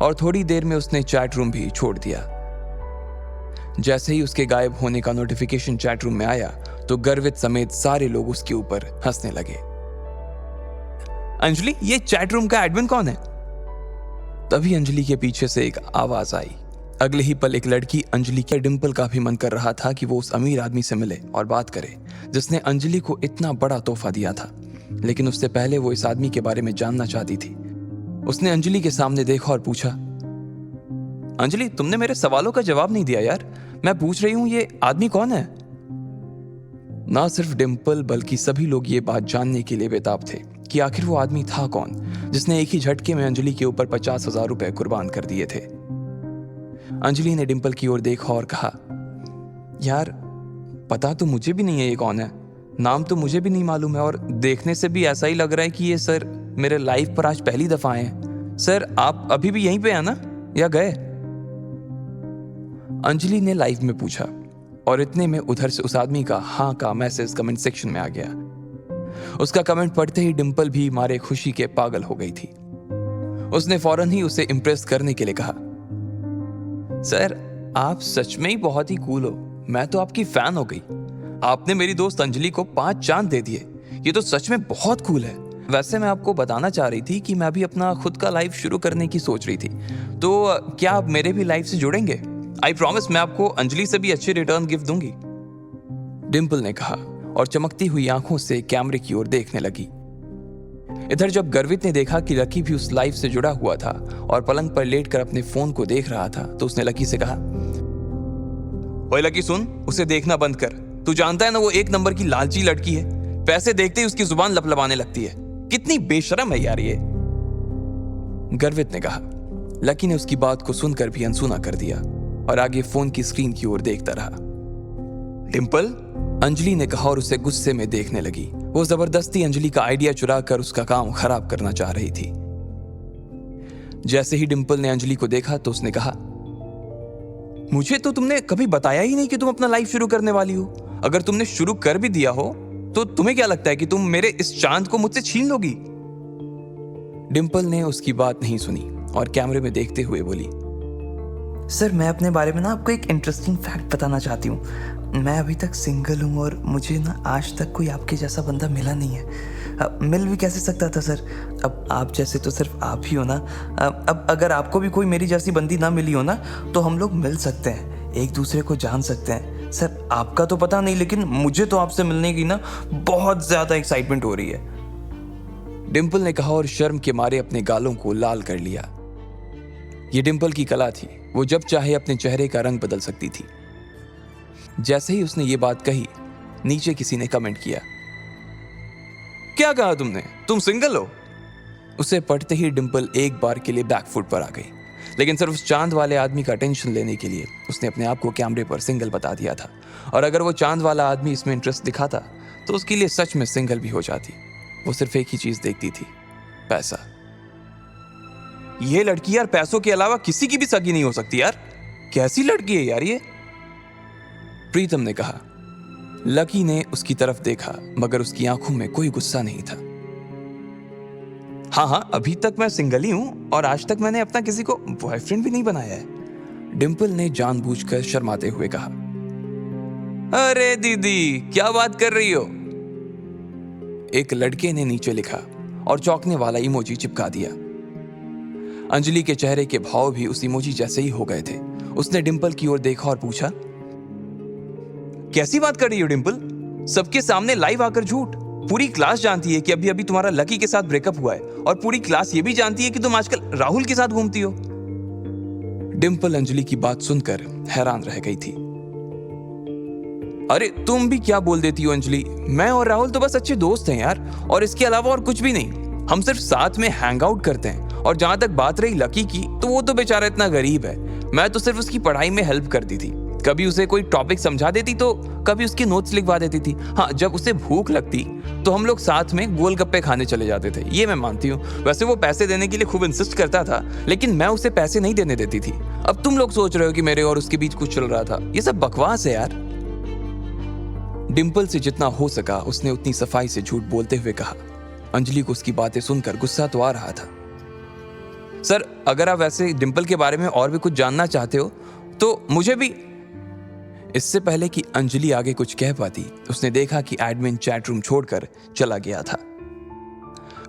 Speaker 1: और थोड़ी देर में उसने चैट रूम भी छोड़ दिया। जैसे ही उसके गायब होने का नोटिफिकेशन चैट रूम में आया तो गर्वित समेत सारे लोग उसके ऊपर हंसने लगे। अंजलि, ये चैट रूम का एडमिन कौन है? तभी अंजलि के पीछे से एक आवाज आई। अगले ही पल एक लड़की अंजलि के डिंपल का भी मन कर रहा था कि वो उस अमीर आदमी से मिले और बात करे जिसने अंजलि को इतना बड़ा तोहफा दिया था, लेकिन उससे पहले वो इस आदमी के बारे में जानना चाहती थी। उसने अंजलि के सामने देखा और पूछा, अंजलि, तुमने मेरे सवालों का जवाब नहीं दिया यार। मैं पूछ रही हूं ये आदमी कौन है? ना सिर्फ डिंपल बल्कि सभी लोग ये बात जानने के लिए बेताब थे कि आखिर वो आदमी था कौन जिसने एक ही झटके में अंजलि के ऊपर 50,000 रुपए कुर्बान कर दिए थे। अंजलि ने डिंपल की ओर देखा और कहा, यार पता तो मुझे भी नहीं है ये कौन है, नाम तो मुझे भी नहीं मालूम है और देखने से भी ऐसा ही लग रहा है कि ये सर मेरे लाइफ पर आज पहली दफा आए हैं। सर आप अभी भी यहीं पे हैं ना या गए? अंजलि ने लाइव में पूछा और इतने में उधर से उस आदमी का हाँ का मैसेज कमेंट सेक्शन में आ गया। उसका कमेंट पढ़ते ही डिंपल भी मारे खुशी के पागल हो गई थी। उसने फौरन ही उसे इम्प्रेस करने के लिए कहा, सर आप सच में ही बहुत ही कूल हो, मैं तो आपकी फैन हो गई। आपने मेरी दोस्त अंजलि को 5 चांद दे दिए, ये तो सच में बहुत कूल है। वैसे मैं आपको बताना चाह रही थी कि मैं भी अपना खुद का लाइव शुरू करने की सोच रही थी, तो क्या आप मेरे भी लाइव से जुड़ेंगे? आई प्रॉमिस मैं आपको अंजलि से भी अच्छे रिटर्न गिफ्ट दूंगी, डिंपल ने कहा और चमकती हुई आंखों से कैमरे की ओर देखने लगी। इधर जब गर्वित ने देखा कि लकी भी उस लाइव से जुड़ा हुआ था और पलंग पर लेटकर अपने फोन को देख रहा था, तो उसने लकी से कहा, ओए लकी सुन, उसे देखना बंद कर। तू जानता है ना वो एक नंबर की लालची लड़की है, पैसे देखते ही उसकी जुबान लपलपाने लगती है। कितनी बेशरम है यार ये, गर्वित ने कहा। लकी ने उसकी बात को सुनकर भी अनसुना कर दिया और आगे फोन की स्क्रीन की ओर देखता रहा। डिंपल, अंजलि ने कहा और उसे गुस्से में देखने लगी। वो जबरदस्ती अंजलि का आइडिया चुराकर उसका काम खराब करना चाह रही थी। जैसे ही डिंपल ने अंजलि को देखा तो उसने कहा, मुझे तो तुमने कभी बताया ही नहीं कि तुम अपना लाइफ शुरू करने वाली हो। अगर तुमने शुरू कर भी दिया हो तो तुम्हें क्या लगता है कि तुम मेरे इस चांद को मुझसे छीन लोगी? डिंपल ने उसकी बात नहीं सुनी और कैमरे में देखते हुए बोली,
Speaker 2: सर मैं अपने बारे में ना आपको एक इंटरेस्टिंग फैक्ट बताना चाहती हूँ। मैं अभी तक सिंगल हूँ और मुझे ना आज तक कोई आपके जैसा बंदा मिला नहीं है। अब मिल भी कैसे सकता था सर, अब आप जैसे तो सिर्फ आप ही हो ना। अब अगर आपको भी कोई मेरी जैसी बंदी ना मिली हो ना तो हम लोग मिल सकते हैं, एक दूसरे को जान सकते हैं। सर आपका तो पता नहीं, लेकिन मुझे तो आपसे मिलने की ना बहुत ज़्यादा एक्साइटमेंट हो रही है,
Speaker 1: डिंपल ने कहा और शर्म के मारे अपने गालों को लाल कर लिया। ये डिंपल की कला थी, वो जब चाहे अपने चेहरे का रंग बदल सकती थी। जैसे ही उसने ये बात कही, नीचे किसी ने कमेंट किया, क्या कहा तुमने, तुम सिंगल हो? उसे पढ़ते ही डिंपल एक बार के लिए बैकफुट पर आ गई, लेकिन सिर्फ उस चांद वाले आदमी का टेंशन लेने के लिए उसने अपने आप को कैमरे पर सिंगल बता दिया था। और अगर वो चांद वाला आदमी इसमें इंटरेस्ट दिखाता तो उसके लिए सच में सिंगल भी हो जाती। वो सिर्फ एक ही चीज देखती थी, पैसा। ये लड़की यार पैसों के अलावा किसी की भी सगी नहीं हो सकती यार, कैसी लड़की है यार ये, प्रीतम ने कहा। लकी ने उसकी तरफ देखा मगर उसकी आंखों में कोई गुस्सा नहीं था। हाँ, अभी तक मैं सिंगल ही हूं और आज तक मैंने अपना किसी को बॉयफ्रेंड भी नहीं बनाया है, डिंपल ने जानबूझकर शर्माते हुए कहा। अरे दीदी क्या बात कर रही हो, एक लड़के ने नीचे लिखा और चौंकने वाला इमोजी चिपका दिया। अंजलि के चेहरे के भाव भी उस इमोजी जैसे ही हो गए थे। उसने डिंपल की ओर देखा और पूछा, कैसी बात कर रही हो डिंपल, सबके सामने लाइव आकर झूठ। पूरी क्लास जानती है कि अभी अभी तुम्हारा लकी के साथ ब्रेकअप हुआ है और पूरी क्लास ये भी जानती है कि तुम आजकल राहुल के साथ घूमती हो। डिंपल अंजलि की बात सुनकर हैरान रह गई थी। अरे तुम भी क्या बोल देती हो अंजलि, मैं और राहुल तो बस अच्छे दोस्त हैं यार, और इसके अलावा और कुछ भी नहीं। हम सिर्फ साथ में हैंग आउट करते हैं। और जहां तक बात रही लकी की, तो वो तो बेचारा इतना गरीब है, मैं तो सिर्फ उसकी पढ़ाई में हेल्प करती थी। कभी उसे कोई टॉपिक समझा देती तो कभी उसके नोट्स लिखवा देती थी। हाँ, जब उसे भूख लगती तो हम लोग साथ में गोलगप्पे खाने चले जाते थे, ये मैं मानती हूँ। वैसे वो पैसे देने के लिए खूब इंसिस्ट करता था, लेकिन मैं उसे पैसे नहीं देने देती थी। अब तुम लोग सोच रहे हो कि मेरे और उसके बीच कुछ चल रहा था, ये सब बकवास है यार। डिंपल से जितना हो सका उसने उतनी सफाई से झूठ बोलते हुए कहा। अंजलि को उसकी बातें सुनकर गुस्सा तो आ रहा था। सर अगर आप वैसे डिंपल के बारे में और भी कुछ जानना चाहते हो तो मुझे भी, इससे पहले कि अंजलि आगे कुछ कह पाती, उसने देखा कि एडमिन चैट रूम छोड़कर चला गया था।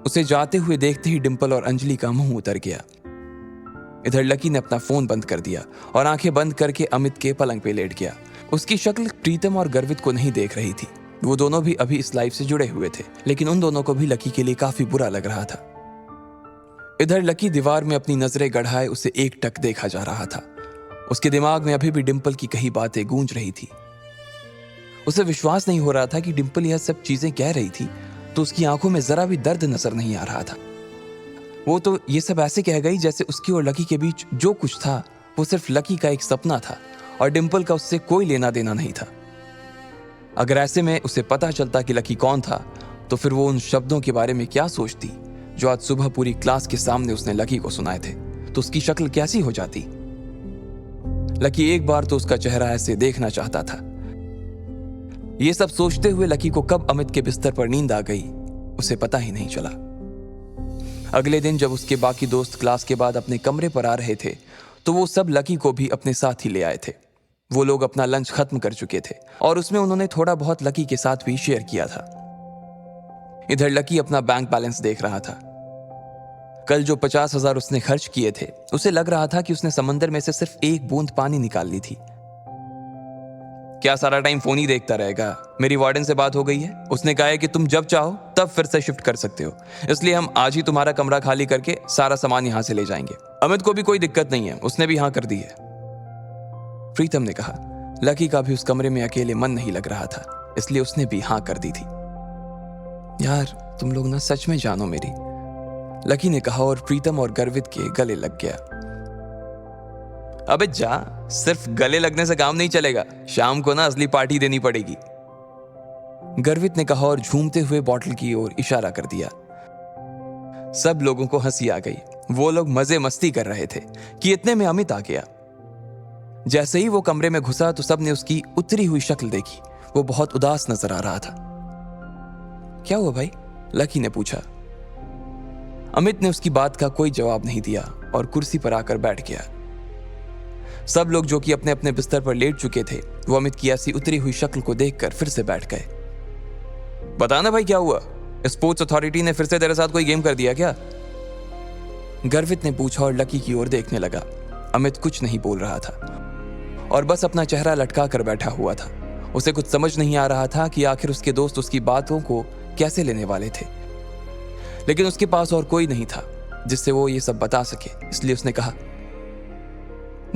Speaker 1: उसे जाते हुए देखते ही डिंपल और अंजलि का मुंह उतर गया। इधर लकी ने अपना फोन बंद कर दिया और आंखें बंद करके अमित के पलंग पे लेट गया। उसकी शक्ल प्रीतम और गर्वित को नहीं देख रही थी। वो दोनों भी अभी इस लाइफ से जुड़े हुए थे, लेकिन उन दोनों को भी लकी के लिए काफी बुरा लग रहा था। इधर लकी दीवार में अपनी नजरें गड़ाए उसे एकटक देखा जा रहा था। उसके दिमाग में अभी भी डिंपल की कही बातें गूंज रही थी। उसे विश्वास नहीं हो रहा था कि डिंपल यह सब चीजें कह रही थी तो उसकी आंखों में जरा भी दर्द नजर नहीं आ रहा था। वो तो ये सब ऐसे कह गई जैसे उसकी और लकी के बीच जो कुछ था वो सिर्फ लकी का एक सपना था और डिंपल का उससे कोई लेना देना नहीं था। अगर ऐसे में उसे पता चलता कि लकी कौन था तो फिर वो उन शब्दों के बारे में क्या सोचती जो आज सुबह पूरी क्लास के सामने उसने लकी को सुनाए थे। तो उसकी शक्ल कैसी हो जाती। लकी एक बार तो उसका चेहरा ऐसे देखना चाहता था। ये सब सोचते हुए लकी को कब अमित के बिस्तर पर नींद आ गई उसे पता ही नहीं चला। अगले दिन जब उसके बाकी दोस्त क्लास के बाद अपने कमरे पर आ रहे थे तो वो सब लकी को भी अपने साथ ही ले आए थे। वो लोग अपना लंच खत्म कर चुके थे और उसमें उन्होंने थोड़ा बहुत लकी के साथ भी शेयर किया था। इधर लकी अपना बैंक बैलेंस देख रहा था। कल जो 50,000 उसने खर्च किए थे उसे लग रहा था कि उसने समंदर में से सिर्फ एक बूंद पानी निकाल ली थी। क्या सारा टाइम फोन ही देखता रहेगा? मेरी वार्डन से बात हो गई है, उसने कहा है कि तुम जब चाहो तब फिर से शिफ्ट कर सकते हो, इसलिए हम आज ही तुम्हारा कमरा खाली करके सारा सामान यहां से ले जाएंगे। अमित को भी कोई दिक्कत नहीं है, उसने भी हाँ कर दी है। प्रीतम ने कहा। लकी का भी उस कमरे में अकेले मन नहीं लग रहा था, इसलिए उसने भी हाँ कर दी थी। यार तुम लोग ना सच में जानो मेरी, लकी ने कहा और प्रीतम और गर्वित के गले लग गया। अबे जा, सिर्फ गले लगने से काम नहीं चलेगा, शाम को ना असली पार्टी देनी पड़ेगी, गर्वित ने कहा और झूमते हुए बॉटल की ओर इशारा कर दिया। सब लोगों को हंसी आ गई। वो लोग मजे मस्ती कर रहे थे कि इतने में अमित आ गया। जैसे ही वो कमरे में घुसा तो सबने उसकी उतरी हुई शक्ल देखी। वो बहुत उदास नजर आ रहा था। क्या हुआ भाई? लकी ने पूछा। अमित ने उसकी बात का कोई जवाब नहीं दिया और कुर्सी पर आकर बैठ गया। सब लोग जो कि अपने अपने बिस्तर पर लेट चुके थे वो अमित की ऐसी उतरी हुई शक्ल को देखकर फिर से बैठ गए। बताना भाई क्या हुआ? स्पोर्ट्स अथॉरिटी ने फिर से तेरे साथ कोई गेम कर दिया क्या? गर्वित ने पूछा और लकी की ओर देखने लगा। अमित कुछ नहीं बोल रहा था और बस अपना चेहरा लटका कर बैठा हुआ था। उसे कुछ समझ नहीं आ रहा था कि आखिर उसके दोस्त उसकी बातों को कैसे लेने वाले थे, लेकिन उसके पास और कोई नहीं था जिससे वो ये सब बता सके, इसलिए उसने कहा,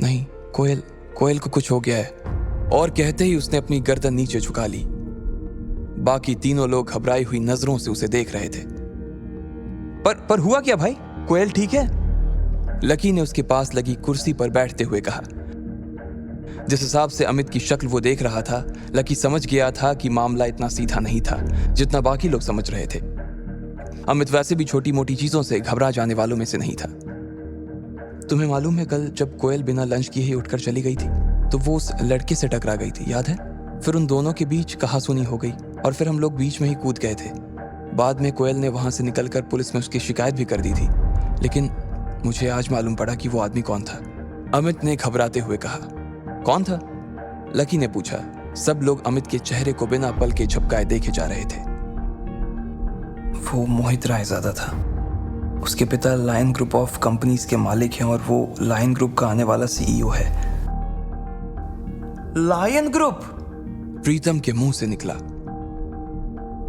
Speaker 1: नहीं कोयल को कुछ हो गया है, और कहते ही उसने अपनी गर्दन नीचे झुका ली। बाकी तीनों लोग घबराई हुई नजरों से उसे देख रहे थे। पर हुआ क्या भाई? कोयल ठीक है? लकी ने उसके पास लगी कुर्सी पर बैठते हुए कहा। जिस हिसाब से अमित की शक्ल वो देख रहा था, लकी समझ गया था कि मामला इतना सीधा नहीं था जितना बाकी लोग समझ रहे थे। अमित वैसे भी छोटी मोटी चीजों से घबरा जाने वालों में से नहीं था। तुम्हें मालूम है कल जब कोयल बिना लंच किए ही उठकर चली गई थी तो वो उस लड़के से टकरा गई थी, याद है? फिर उन दोनों के बीच कहासुनी हो गई और फिर हम लोग बीच में ही कूद गए थे। बाद में कोयल ने वहां से निकलकर पुलिस में उसकी शिकायत भी कर दी थी, लेकिन मुझे आज मालूम पड़ा कि वो आदमी कौन था। अमित ने घबराते हुए कहा। कौन था? लकी ने पूछा। सब लोग अमित के चेहरे को बिना पल के झपकाए देखे जा रहे थे।
Speaker 2: वो मोहित रायजादा था। उसके पिता लायन ग्रुप ऑफ कंपनीज के मालिक हैं और वो लायन ग्रुप का आने वाला सीईओ है। Lion group?
Speaker 1: प्रीतम के मुंह से निकला।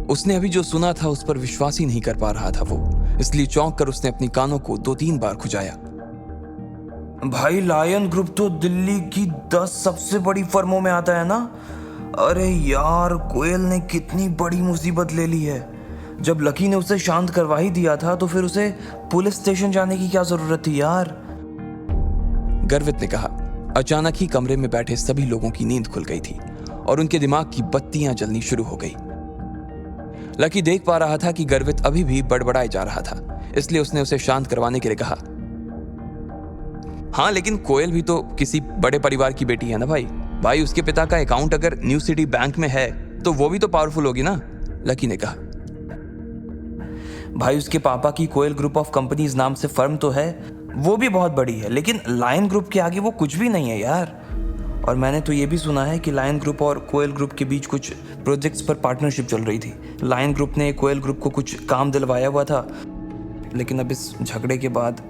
Speaker 1: उसने अभी जो सुना था उस पर विश्वास ही नहीं कर पा रहा था वो, इसलिए चौंक कर उसने अपनी कानों को 2-3 बार खुजाया।
Speaker 2: भाई लायन ग्रुप तो दिल्ली की 10 सबसे बड़ी फर्मों में आता है ना? अरे यार, कोयल ने कितनी बड़ी मुसीबत ले ली है। जब लकी ने उसे शांत करवा ही दिया था तो फिर उसे पुलिस स्टेशन जाने की क्या जरूरत थी यार?
Speaker 1: गर्वित ने कहा। अचानक ही कमरे में बैठे सभी लोगों की नींद खुल गई थी और उनके दिमाग की बत्तियां जलनी शुरू हो गई। लकी देख पा रहा था कि गर्वित अभी भी बड़बड़ाए जा रहा था, इसलिए उसने उसे शांत करवाने के लिए कहा, हाँ लेकिन कोयल भी तो किसी बड़े परिवार की बेटी है ना भाई उसके पिता का अकाउंट अगर न्यू सिटी बैंक में है तो वो भी तो पावरफुल होगी ना, लकी ने कहा।
Speaker 2: भाई उसके पापा की कोयल ग्रुप ऑफ कंपनीज नाम से फर्म तो है, वो भी बहुत बड़ी है, लेकिन लायन ग्रुप के आगे वो कुछ भी नहीं है यार। और मैंने तो ये भी सुना है कि लायन ग्रुप और कोयल ग्रुप के बीच कुछ प्रोजेक्ट्स पर पार्टनरशिप चल रही थी। लायन ग्रुप ने कोयल ग्रुप को कुछ काम दिलवाया हुआ था, लेकिन अब इस झगड़े के बाद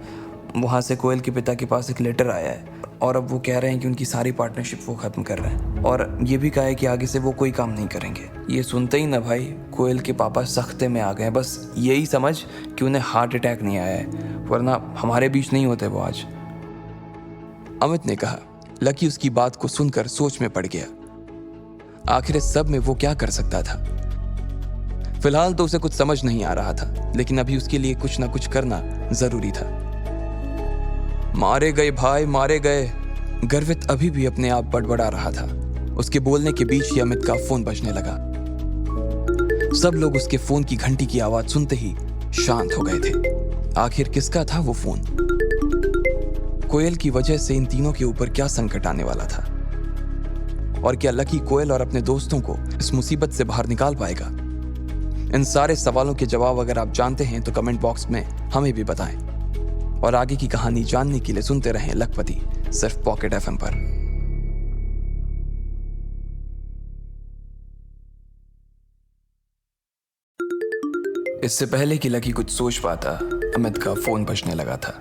Speaker 2: वहाँ से कोयल के पिता के पास एक लेटर आया है और अब वो कह रहे हैं कि उनकी सारी पार्टनरशिप वो ख़त्म कर रहे हैं और ये भी कहा है कि आगे से वो कोई काम नहीं करेंगे। ये सुनते ही ना भाई कोयल के पापा सख्ते में आ गए। बस यही समझ कि उन्हें हार्ट अटैक नहीं आया है, वरना हमारे बीच नहीं होते वो आज।
Speaker 1: अमित ने कहा। लकी उसकी बात को सुनकर सोच में पड़ गया। आखिर इस सब में वो क्या कर सकता था? फिलहाल तो उसे कुछ समझ नहीं आ रहा था, लेकिन अभी उसके लिए कुछ ना कुछ करना जरूरी था। मारे गए भाई, मारे गए। गर्वित अभी भी अपने आप बड़बड़ा रहा था। उसके बोलने के बीच ही अमित का फोन बजने लगा। सब लोग उसके फोन की घंटी की आवाज सुनते ही शांत हो गए थे। आखिर किसका था वो फोन? कोयल की वजह से इन तीनों के ऊपर क्या संकट आने वाला था? और क्या लकी कोयल और अपने दोस्तों को इस मुसीबत से बाहर निकाल पाएगा? इन सारे सवालों के जवाब अगर आप जानते हैं तो कमेंट बॉक्स में हमें भी बताएं। और आगे की कहानी जानने के लिए सुनते रहें लखपति, सिर्फ पॉकेट एफएम पर।
Speaker 2: इससे पहले कि लकी कुछ सोच पाता, अमित का फोन बजने लगा था।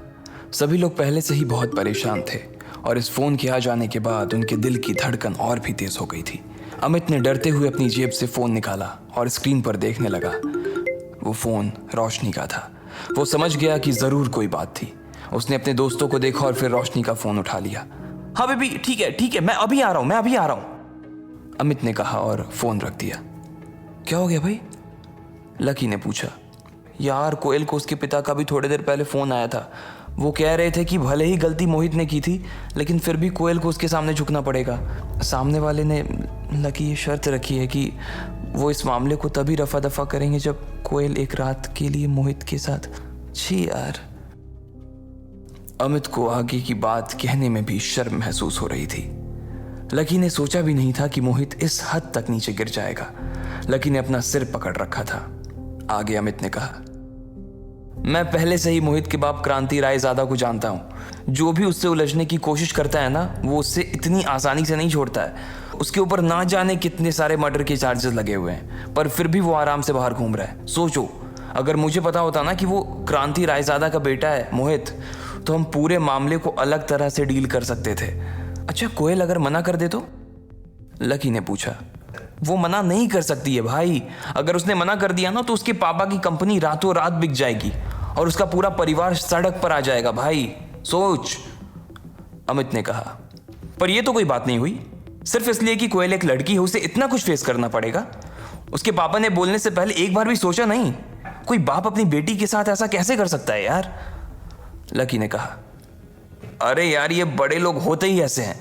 Speaker 2: सभी लोग पहले से ही बहुत परेशान थे और इस फोन के आ जाने के बाद उनके दिल की धड़कन और भी तेज हो गई थी। अमित ने डरते हुए अपनी जेब से फोन निकाला और स्क्रीन पर देखने लगा। वो फोन रोशनी का था। वो समझ गया कि जरूर कोई बात थी। उसने अपने दोस्तों को देखा और फिर रोशनी का फोन उठा लिया। हाँ बेबी, ठीक है, मैं अभी आ रहा हूँ, अमित ने कहा और फोन रख दिया। क्या हो गया भाई? लकी ने पूछा। यार कोयल को उसके पिता का भी थोड़ी देर पहले फोन आया था। वो कह रहे थे कि भले ही गलती मोहित ने की थी, लेकिन फिर भी कोयल को उसके सामने झुकना पड़ेगा। सामने वाले ने लकी ये शर्त रखी है कि वो इस मामले को तभी रफा दफा करेंगे जब कोयल एक रात के लिए मोहित के साथ। छी यार। अमित को आगे की बात कहने में भी शर्म महसूस हो रही थी। लकी ने सोचा भी नहीं था कि मोहित इस हद तक नीचे गिर जाएगा। लकी ने अपना सिर पकड़ रखा था। आगे अमित ने कहा, मैं पहले से ही मोहित के बाप क्रांति रायजादा को जानता हूँ। जो भी उससे उलझने की कोशिश करता है ना, वो उससे इतनी आसानी से नहीं छोड़ता है। उसके ऊपर ना जाने कितने सारे मर्डर के चार्जेस लगे हुए हैं, पर फिर भी वो आराम से बाहर घूम रहा है। सोचो, अगर मुझे पता होता ना कि वो क्रांति रायजादा का बेटा है मोहित, तो हम पूरे मामले को अलग तरह से डील कर सकते थे। अच्छा, कोयल अगर मना कर दे तो? लकी ने पूछा। वो मना नहीं कर सकती है भाई। अगर उसने मना कर दिया ना तो उसके पापा की कंपनी रातों रात बिक जाएगी और उसका पूरा परिवार सड़क पर आ जाएगा भाई। सोच, अमित ने कहा। पर ये तो कोई बात नहीं हुई। सिर्फ इसलिए कि कोयल एक लड़की है, उसे इतना कुछ फेस करना पड़ेगा? उसके पापा ने बोलने से पहले एक बार भी सोचा नहीं? कोई बाप अपनी बेटी के साथ ऐसा कैसे कर सकता है यार? लकी ने कहा। अरे यार, ये बड़े लोग होते ही ऐसे हैं।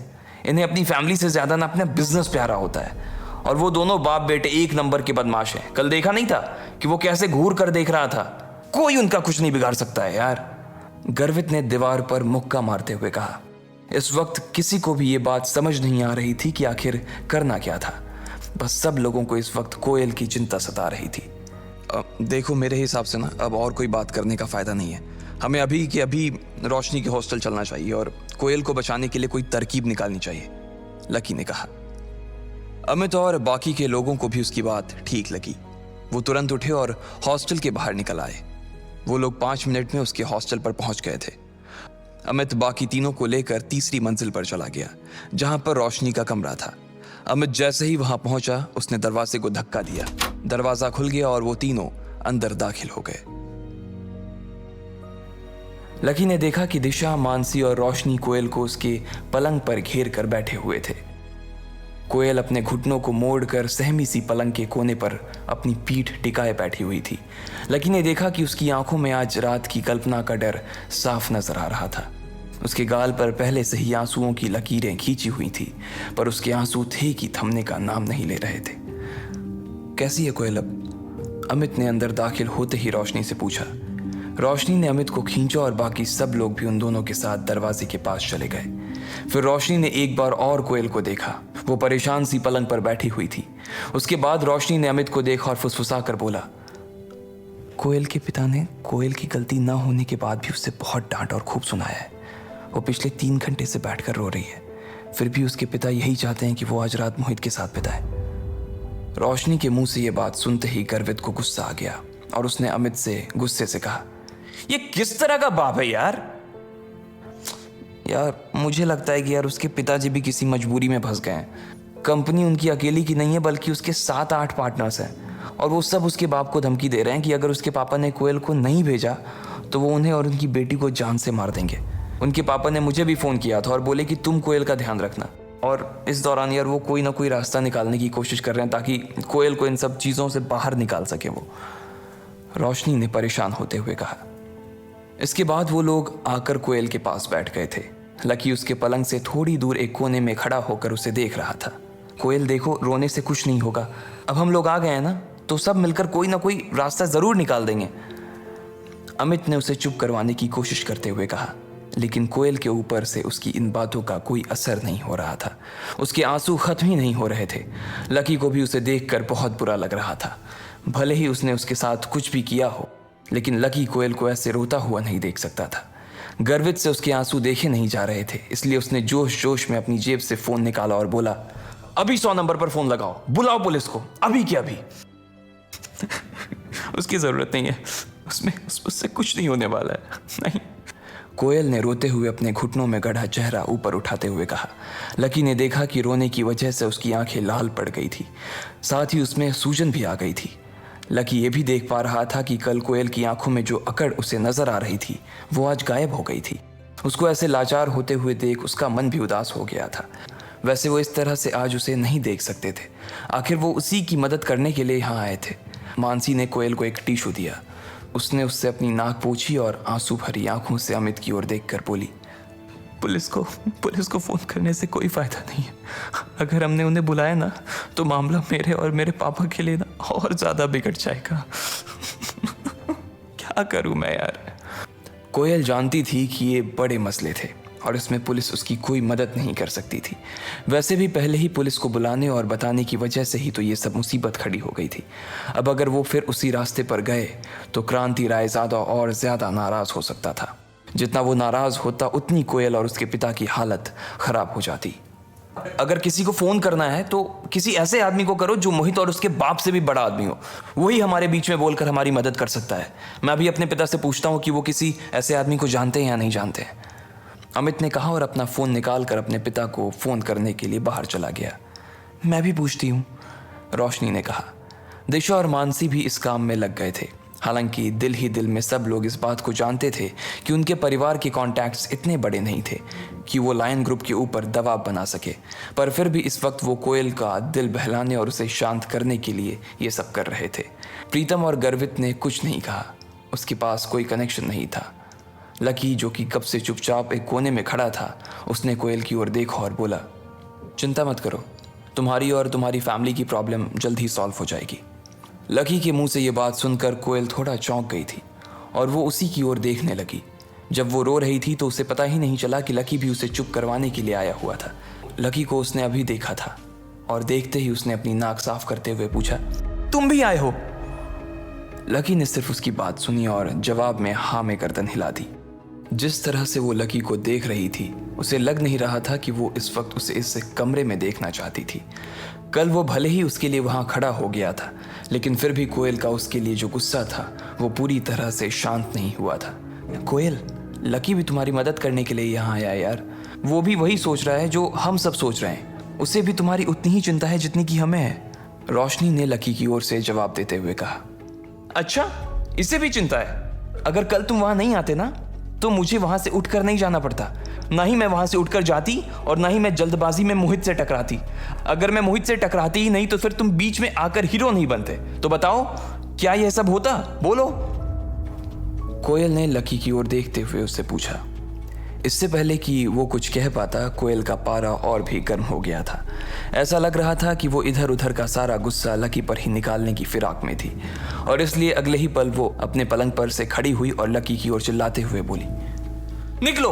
Speaker 2: इन्हें अपनी फैमिली से ज्यादा ना अपना बिजनेस प्यारा होता है। और वो दोनों बाप बेटे एक नंबर के बदमाश हैं। कल देखा नहीं था कि वो कैसे घूर कर देख रहा था? कोई उनका कुछ नहीं बिगाड़ सकता है यार। गर्वित ने दीवार पर मुक्का मारते हुए कहा। इस वक्त किसी को भी ये बात समझ नहीं आ रही थी कि आखिर करना क्या था। बस सब लोगों को इस वक्त कोयल की चिंता सता रही थी।
Speaker 1: देखो, मेरे हिसाब से ना अब और कोई बात करने का फायदा नहीं है। हमें अभी के अभी रोशनी के हॉस्टल चलना चाहिए और कोयल को बचाने के लिए कोई तरकीब निकालनी चाहिए, लकी ने कहा। अमित और बाकी के लोगों को भी उसकी बात ठीक लगी। वो तुरंत उठे और हॉस्टल के बाहर निकल आए। वो लोग 5 मिनट में उसके हॉस्टल पर पहुंच गए थे। अमित बाकी तीनों को लेकर तीसरी मंजिल पर चला गया, जहां पर रोशनी का कमरा था। अमित जैसे ही वहां पहुंचा, उसने दरवाजे को धक्का दिया। दरवाजा खुल गया और वो तीनों अंदर दाखिल हो गए।
Speaker 2: लकी ने देखा कि दिशा, मानसी और रोशनी कोयल को उसके पलंग पर घेर कर बैठे हुए थे। कोयल अपने घुटनों को मोड़कर सहमी सी पलंग के कोने पर अपनी पीठ टिकाए बैठी हुई थी। लकी ने देखा कि उसकी आंखों में आज रात की कल्पना का डर साफ नजर आ रहा था। उसके गाल पर पहले से ही आंसुओं की लकीरें खींची हुई थी, पर उसके आंसू थे कि थमने का नाम नहीं ले रहे थे। कैसी है कोयल अब? अमित ने अंदर दाखिल होते ही रोशनी से पूछा। रोशनी ने अमित को खींचा और बाकी सब लोग भी उन दोनों के साथ दरवाजे के पास चले गए। फिर रोशनी ने एक बार और कोयल को देखा। वो परेशान सी पलंग पर बैठी हुई थी। उसके बाद रोशनी ने अमित को देखा और फुसफुसा कर बोला, कोयल के पिता ने कोयल की गलती न होने के बाद भी उससे बहुत डांट और खूब सुनाया है। वो पिछले 3 घंटे से बैठकर रो रही है। फिर भी उसके पिता यही चाहते हैं कि वो आज रात मोहित के साथ बिताए। रोशनी के मुंह से ये बात सुनते ही गर्वित को गुस्सा आ गया और उसने अमित से गुस्से से कहा,
Speaker 1: ये किस तरह का बाप है यार?
Speaker 2: यार मुझे लगता है कि यार उसके पिताजी भी किसी मजबूरी में फंस गए हैं। कंपनी उनकी अकेली की नहीं है बल्कि उसके 7-8 पार्टनर्स हैं और वो सब उसके बाप को धमकी दे रहे हैं कि अगर उसके पापा ने कोयल को नहीं भेजा तो वो उन्हें और उनकी बेटी को जान से मार देंगे। उनके पापा ने मुझे भी फ़ोन किया था और बोले कि तुम कोयल का ध्यान रखना, और इस दौरान यार वो कोई ना कोई रास्ता निकालने की कोशिश कर रहे हैं ताकि कोयल को इन सब चीज़ों से बाहर निकाल सके वो। रोशनी ने परेशान होते हुए कहा। इसके बाद वो लोग आकर कोयल के पास बैठ गए थे। लकी उसके पलंग से थोड़ी दूर एक कोने में खड़ा होकर उसे देख रहा था। कोयल देखो, रोने से कुछ नहीं होगा, अब हम लोग आ गए हैं ना तो सब मिलकर कोई ना कोई रास्ता ज़रूर निकाल देंगे। अमित ने उसे चुप करवाने की कोशिश करते हुए कहा, लेकिन कोयल के ऊपर से उसकी इन बातों का कोई असर नहीं हो रहा था। उसके आंसू खत्म ही नहीं हो रहे थे। लकी को भी उसे देखकर बहुत बुरा लग रहा था। भले ही उसने उसके साथ कुछ भी किया हो, लेकिन लकी कोयल को ऐसे रोता हुआ नहीं देख सकता था। गर्वित से उसके आंसू देखे नहीं जा रहे थे, इसलिए उसने जोश जोश में अपनी जेब से फ़ोन निकाला और बोला,
Speaker 1: अभी 100 नंबर पर फ़ोन लगाओ, बुलाओ पुलिस को, अभी के अभी। उसकी ज़रूरत नहीं है, उससे कुछ नहीं होने वाला है, नहीं।
Speaker 2: कोयल ने रोते हुए अपने घुटनों में गढ़ा चेहरा ऊपर उठाते हुए कहा। लकी ने देखा कि रोने की वजह से उसकी आंखें लाल पड़ गई थी, साथ ही उसमें सूजन भी आ गई थी। लकी ये भी देख पा रहा था कि कल कोयल की आंखों में जो अकड़ उसे नजर आ रही थी वो आज गायब हो गई थी। उसको ऐसे लाचार होते हुए देख उसका मन भी उदास हो गया था। वैसे वो इस तरह से आज उसे नहीं देख सकते थे, आखिर वो उसी की मदद करने के लिए यहाँ आए थे। मानसी ने कोयल को एक टिश्यू दिया। उसने उससे अपनी नाक पोंछी और आंसू भरी आंखों से अमित की ओर देखकर बोली,
Speaker 1: पुलिस को फ़ोन करने से कोई फ़ायदा नहीं है। अगर हमने उन्हें बुलाया ना तो मामला मेरे और मेरे पापा के लिए ना और ज़्यादा बिगड़ जाएगा। क्या करूं मैं यार?
Speaker 2: कोयल जानती थी कि ये बड़े मसले थे और इसमें पुलिस उसकी कोई मदद नहीं कर सकती थी। वैसे भी पहले ही पुलिस को बुलाने और बताने की वजह से ही तो ये सब मुसीबत खड़ी हो गई थी। अब अगर वो फिर उसी रास्ते पर गए तो क्रांति रायज़ादा और ज़्यादा नाराज़ हो सकता था। जितना वो नाराज़ होता उतनी कोयल और उसके पिता की हालत ख़राब हो जाती।
Speaker 1: अगर किसी को फ़ोन करना है तो किसी ऐसे आदमी को करो जो मोहित और उसके बाप से भी बड़ा आदमी हो। वही हमारे बीच में बोलकर हमारी मदद कर सकता है। मैं अभी अपने पिता से पूछता हूँ कि वो किसी ऐसे आदमी को जानते हैं या नहीं जानते हैं,
Speaker 2: अमित ने कहा और अपना फ़ोन निकाल कर अपने पिता को फ़ोन करने के लिए बाहर चला गया। मैं भी पूछती हूँ, रोशनी ने कहा। दिशा और मानसी भी इस काम में लग गए थे। हालांकि दिल ही दिल में सब लोग इस बात को जानते थे कि उनके परिवार के कॉन्टैक्ट्स इतने बड़े नहीं थे कि वो लायन ग्रुप के ऊपर दबाव बना सके, पर फिर भी इस वक्त वो कोयल का दिल बहलाने और उसे शांत करने के लिए ये सब कर रहे थे। प्रीतम और गर्वित ने कुछ नहीं कहा, उसके पास कोई कनेक्शन नहीं था। लकी, जो कि कब से चुपचाप एक कोने में खड़ा था, उसने कोयल की ओर देखा और बोला, चिंता मत करो, तुम्हारी और तुम्हारी फैमिली की प्रॉब्लम जल्द ही सॉल्व हो जाएगी। लकी के मुंह से ये बात सुनकर कोयल थोड़ा चौंक गई थी और वो उसी की ओर देखने लगी। जब वो रो रही थी तो उसे पता ही नहीं चला कि लकी भी उसे चुप करवाने के लिए आया हुआ था। लकी को उसने अभी देखा था और देखते ही उसने अपनी नाक साफ करते हुए पूछा,
Speaker 1: तुम भी आए हो?
Speaker 2: लकी ने सिर्फ उसकी बात सुनी और जवाब में हाँ में गर्दन हिला दी। जिस तरह से वो लकी को देख रही थी उसे लग नहीं रहा था कि वो इस वक्त उसे इस कमरे में देखना चाहती थी। कल वो भले ही उसके लिए वहाँ खड़ा हो गया था, लेकिन फिर भी कोयल का उसके लिए जो गुस्सा था वो पूरी तरह से शांत नहीं हुआ था। कोयल, लकी भी तुम्हारी मदद करने के लिए यहाँ आया यार। वो भी वही सोच रहा है जो हम सब सोच रहे हैं। उसे भी तुम्हारी उतनी ही चिंता है जितनी कि हमें है, रोशनी ने लकी की ओर से जवाब देते हुए कहा।
Speaker 1: अच्छा, इसे भी चिंता है?
Speaker 2: अगर कल तुम वहाँ नहीं आते ना तो मुझे वहाँ से उठकर नहीं जाना पड़ता,
Speaker 1: ना ही मैं वहाँ से उठकर जाती और ना ही मैं जल्दबाजी में मोहित से टकराती। अगर मैं मोहित से टकराती ही नहीं तो फिर तुम बीच में आकर हीरो नहीं बनते। तो बताओ, क्या यह सब होता? बोलो।
Speaker 2: कोयल ने लकी की ओर देखते हुए उससे पूछा। इससे पहले कि वो कुछ कह पाता, कोयल का पारा और भी गर्म हो गया था। ऐसा लग रहा था कि वो इधर उधर का सारा गुस्सा लकी पर ही निकालने की फिराक में थी और इसलिए अगले ही पल वो अपने पलंग पर से खड़ी हुई और लकी की ओर चिल्लाते हुए बोली,
Speaker 1: निकलो,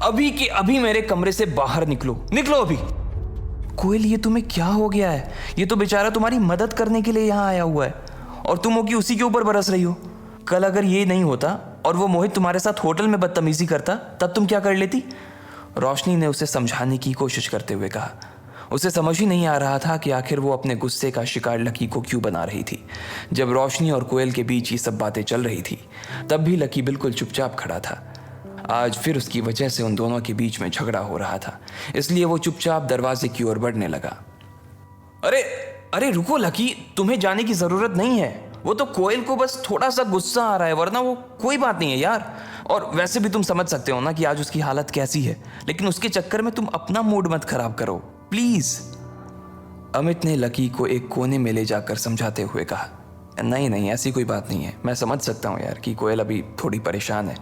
Speaker 1: अभी के अभी मेरे कमरे से बाहर निकलो, निकलो अभी।
Speaker 2: कोयल, ये तुम्हें क्या हो गया है? ये तो बेचारा तुम्हारी मदद करने के लिए यहाँ आया हुआ है और तुम हो कि उसी के ऊपर बरस रही हो। कल अगर ये नहीं होता और वो मोहित तुम्हारे साथ होटल में बदतमीजी करता तब तुम क्या कर लेती? रोशनी ने उसे समझाने की कोशिश करते हुए कहा। उसे समझ ही नहीं आ रहा था कि आखिर वो अपने गुस्से का शिकार लकी को क्यों बना रही थी। जब रोशनी और कोयल के बीच ये सब बातें चल रही थी तब भी लकी बिल्कुल चुपचाप खड़ा था। आज फिर उसकी वजह से उन दोनों के बीच में झगड़ा हो रहा था, इसलिए वो चुपचाप दरवाजे की ओर बढ़ने लगा। अरे अरे रुको लकी, तुम्हें जाने की जरूरत नहीं है। वो तो कोयल को बस थोड़ा सा गुस्सा आ रहा है, वरना वो कोई बात नहीं है यार। और वैसे भी तुम समझ सकते हो ना कि आज उसकी हालत कैसी है, लेकिन उसके चक्कर में तुम अपना मूड मत खराब करो प्लीज। अमित ने लकी को एक कोने में ले जाकर समझाते हुए कहा, नहीं नहीं ऐसी कोई बात नहीं है, मैं समझ सकता हूँ यार कि कोयल अभी थोड़ी परेशान है।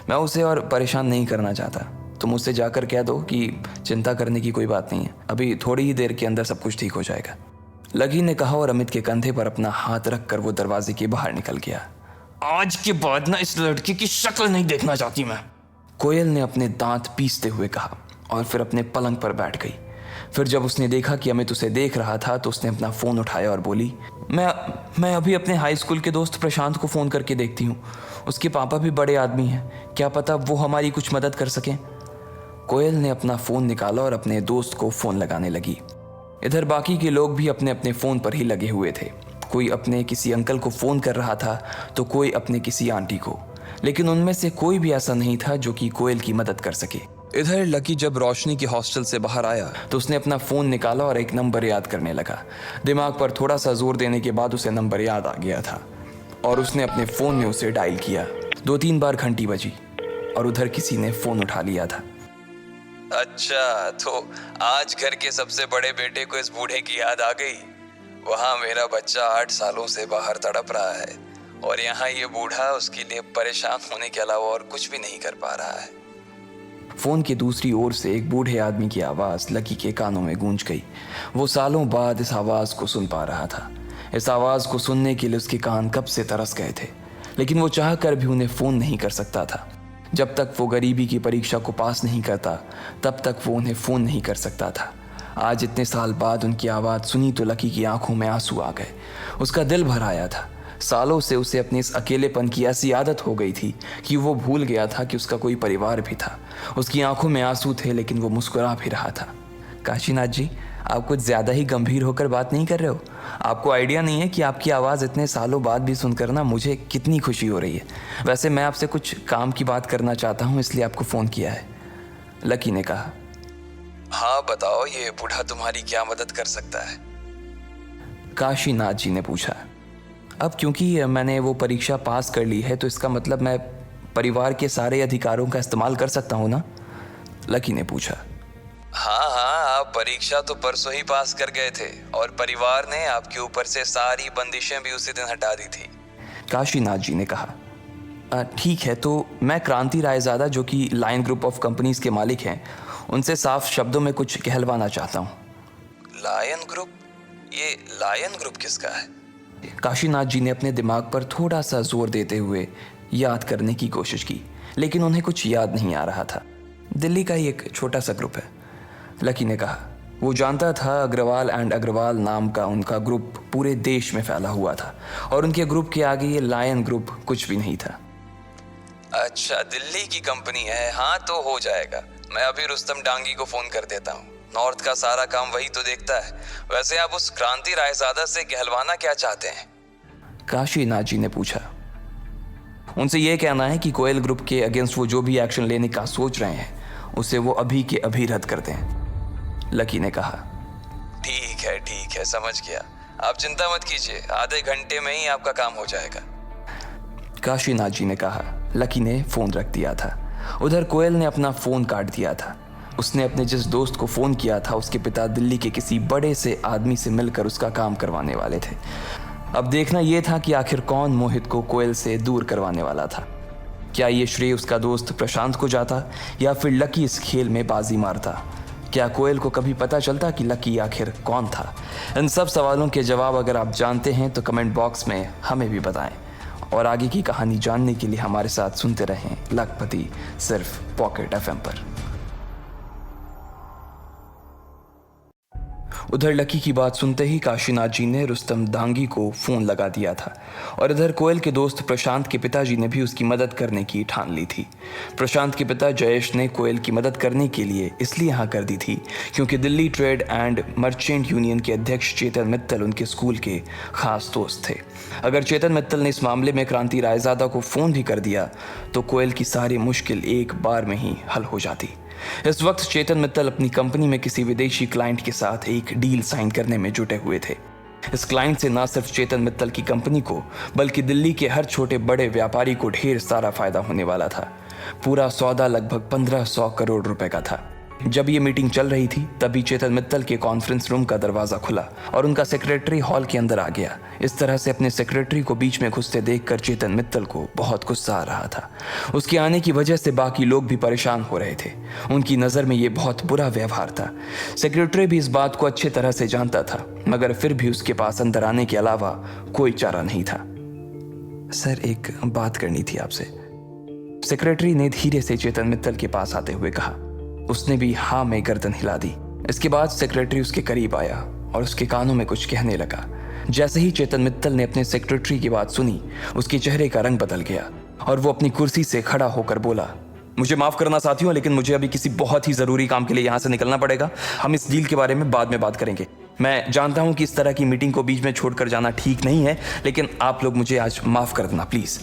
Speaker 2: मैं उसे और परेशान नहीं करना चाहता। तुम उससे जाकर कह दो कि चिंता करने की कोई बात नहीं है, अभी थोड़ी ही देर के अंदर सब कुछ ठीक हो जाएगा। लकी ने कहा और अमित के कंधे पर अपना हाथ रखकर वो दरवाजे के बाहर निकल गया। आज के बाद ना इस लड़के की शक्ल नहीं देखना चाहती मैं, कोयल ने अपने दांत पीसते हुए कहा और फिर अपने पलंग पर बैठ गई। फिर जब उसने देखा कि अमित उसे देख रहा था तो उसने अपना फ़ोन उठाया और बोली, मैं अभी अपने हाई स्कूल के दोस्त प्रशांत को फ़ोन करके देखती हूँ। उसके पापा भी बड़े आदमी हैं, क्या पता वो हमारी कुछ मदद कर सकें। कोयल ने अपना फ़ोन निकाला और अपने दोस्त को फ़ोन लगाने लगी। इधर बाकी के लोग भी अपने अपने फ़ोन पर ही लगे हुए थे। कोई अपने किसी अंकल को फ़ोन कर रहा था तो कोई अपने किसी आंटी को, लेकिन उनमें से कोई भी ऐसा नहीं था जो कि कोयल की मदद कर सके। इधर लकी जब रोशनी के हॉस्टल से बाहर आया तो उसने अपना फ़ोन निकाला और एक नंबर याद करने लगा। दिमाग पर थोड़ा सा जोर देने के बाद उसे नंबर याद आ गया था और उसने अपने फ़ोन में उसे डायल किया। 2-3 बार घंटी बजी और उधर किसी ने फ़ोन उठा लिया था।
Speaker 1: अच्छा, तो आज घर के सबसे बड़े बेटे को इस बूढ़े की याद आ गई। वहाँ मेरा बच्चा 8 सालों से बाहर तड़प रहा है और यहाँ ये बूढ़ा उसके लिए परेशान होने के अलावा और कुछ भी नहीं कर पा रहा है।
Speaker 2: फ़ोन की दूसरी ओर से एक बूढ़े आदमी की आवाज़ लकी के कानों में गूंज गई। वो सालों बाद इस आवाज़ को सुन पा रहा था। इस आवाज़ को सुनने के लिए उसके कान कब से तरस गए थे, लेकिन वो चाह कर भी उन्हें फ़ोन नहीं कर सकता था। जब तक वो गरीबी की परीक्षा को पास नहीं करता तब तक वो उन्हें फ़ोन नहीं कर सकता था। आज इतने साल बाद उनकी आवाज़ सुनी तो लकी की आंखों में आंसू आ गए। उसका दिल भर आया था। सालों से उसे अपने इस अकेलेपन की ऐसी आदत हो गई थी कि वो भूल गया था कि उसका कोई परिवार भी था। उसकी आंखों में आंसू थे लेकिन वो मुस्कुरा भी रहा था। काशीनाथ जी, आप कुछ ज़्यादा ही गंभीर होकर बात नहीं कर रहे हो? आपको आइडिया नहीं है कि आपकी आवाज़ इतने सालों बाद भी सुनकर ना मुझे कितनी खुशी हो रही है। वैसे मैं आपसे कुछ काम की बात करना चाहता हूँ, इसलिए आपको फ़ोन किया है। लकी ने कहा।
Speaker 1: हाँ बताओ, ये बूढ़ा तुम्हारी क्या मदद कर सकता है?
Speaker 2: काशीनाथ जी ने पूछा। अब क्योंकि मैंने वो परीक्षा पास कर ली है तो इसका मतलब मैं परिवार के सारे अधिकारों का इस्तेमाल कर सकता हूँ ना? लकी ने पूछा।
Speaker 1: हाँ हाँ, आप परीक्षा तो परसों ही पास कर गए थे और परिवार ने आपके ऊपर से सारी बंदिशें भी उसी दिन हटा दी थी।
Speaker 2: काशीनाथ जी ने कहा। ठीक है, तो मैं क्रांति रायज़ादा जो कि लायन ग्रुप ऑफ कंपनीज के मालिक हैं, उनसे साफ शब्दों में कुछ कहलवाना चाहता हूँ।
Speaker 1: Lion group? ये लायन ग्रुप किसका है?
Speaker 2: काशीनाथ जी ने अपने दिमाग पर थोड़ा सा जोर देते हुए याद करने की कोशिश की, लेकिन उन्हें कुछ याद नहीं आ रहा था। दिल्ली का ही एक छोटा सा ग्रुप है, लकी ने कहा। वो जानता था अग्रवाल एंड अग्रवाल नाम का उनका ग्रुप पूरे देश में फैला हुआ था और उनके ग्रुप के आगे ये लायन ग्रुप कुछ भी नहीं था।
Speaker 1: अच्छा, दिल्ली की कंपनी है। हाँ तो हो जाएगा। मैं अभी रुस्तम डांगी को फोन कर देता हूँ। नॉर्थ का सारा काम वही तो देखता है। वैसे आप उस क्रांति रायज़ादा से कहलवाना क्या चाहते हैं?
Speaker 2: काशीनाथ जी ने पूछा। उनसे यह कहना है कि कोयल ग्रुप के अगेंस्ट वो जो भी एक्शन लेने का सोच रहे हैं उसे वो अभी के अभी रद्द कर दें, लकी ने कहा।
Speaker 1: ठीक है, समझ गया। आप चिंता मत कीजिए, आधे घंटे में ही आपका काम हो जाएगा।
Speaker 2: काशीनाथ जी ने कहा। लकी ने फ़ोन रख दिया था। उधर कोयल ने अपना फ़ोन काट दिया था। उसने अपने जिस दोस्त को फ़ोन किया था उसके पिता दिल्ली के किसी बड़े से आदमी से मिलकर उसका काम करवाने वाले थे। अब देखना यह था कि आखिर कौन मोहित को कोयल से दूर करवाने वाला था। क्या ये श्रेय उसका दोस्त प्रशांत को जाता या फिर लकी इस खेल में बाजी मारता? क्या कोयल को कभी पता चलता कि लकी आखिर कौन था? इन सब सवालों के जवाब अगर आप जानते हैं तो कमेंट बॉक्स में हमें भी बताएं और आगे की कहानी जानने के लिए हमारे साथ सुनते रहें लखपति, सिर्फ पॉकेट FM पर।
Speaker 1: उधर लकी की बात सुनते ही काशीनाथ जी ने रुस्तम डांगी को फोन लगा दिया था और इधर कोयल के दोस्त प्रशांत के पिताजी ने भी उसकी मदद करने की ठान ली थी। प्रशांत के पिता जयेश ने कोयल की मदद करने के लिए इसलिए हाँ कर दी थी क्योंकि Delhi trade and merchant union के अध्यक्ष चेतन मित्तल उनके स्कूल के खास दोस्त थे। अगर चेतन मित्तल ने इस मामले में क्रांति रायजादा को फोन भी कर दिया तो कोयल की सारी मुश्किल एक बार में ही हल हो जाती। इस वक्त चेतन मित्तल अपनी कंपनी में किसी विदेशी क्लाइंट के साथ एक डील साइन करने में जुटे हुए थे। इस क्लाइंट से न सिर्फ चेतन मित्तल की कंपनी को बल्कि दिल्ली के हर छोटे बड़े व्यापारी को ढेर सारा फायदा होने वाला था। पूरा सौदा लगभग 1500 करोड़ रुपए का था। जब ये मीटिंग चल रही थी तभी चेतन मित्तल के कॉन्फ्रेंस रूम का दरवाजा खुला और उनका सेक्रेटरी हॉल के अंदर आ गया। इस तरह से अपने सेक्रेटरी को बीच में घुसते देखकर चेतन मित्तल को बहुत गुस्सा आ रहा था। उसके आने की वजह से बाकी लोग भी परेशान हो रहे थे। उनकी नज़र में ये बहुत बुरा व्यवहार था। सेक्रेटरी भी इस बात को अच्छे तरह से जानता था, मगर फिर भी उसके पास अंदर आने के अलावा कोई चारा नहीं था।
Speaker 2: सर, एक बात करनी थी आपसे।
Speaker 1: सेक्रेटरी ने धीरे से चेतन मित्तल के पास आते हुए कहा। उसने भी हाँ में गर्दन हिला दी। इसके बाद सेक्रेटरी उसके करीब आया और उसके कानों में कुछ कहने लगा। जैसे ही चेतन मित्तल ने अपने सेक्रेटरी की बात सुनी, उसके चेहरे का रंग बदल गया और वो अपनी कुर्सी से खड़ा होकर बोला, मुझे माफ करना साथियों, लेकिन मुझे अभी किसी बहुत ही जरूरी काम के लिए यहाँ से निकलना पड़ेगा। हम इस डील के बारे में बाद में बात करेंगे। मैं जानता हूँ कि इस तरह की मीटिंग को बीच में छोड़कर जाना ठीक नहीं है, लेकिन आप लोग मुझे आज माफ कर देना प्लीज।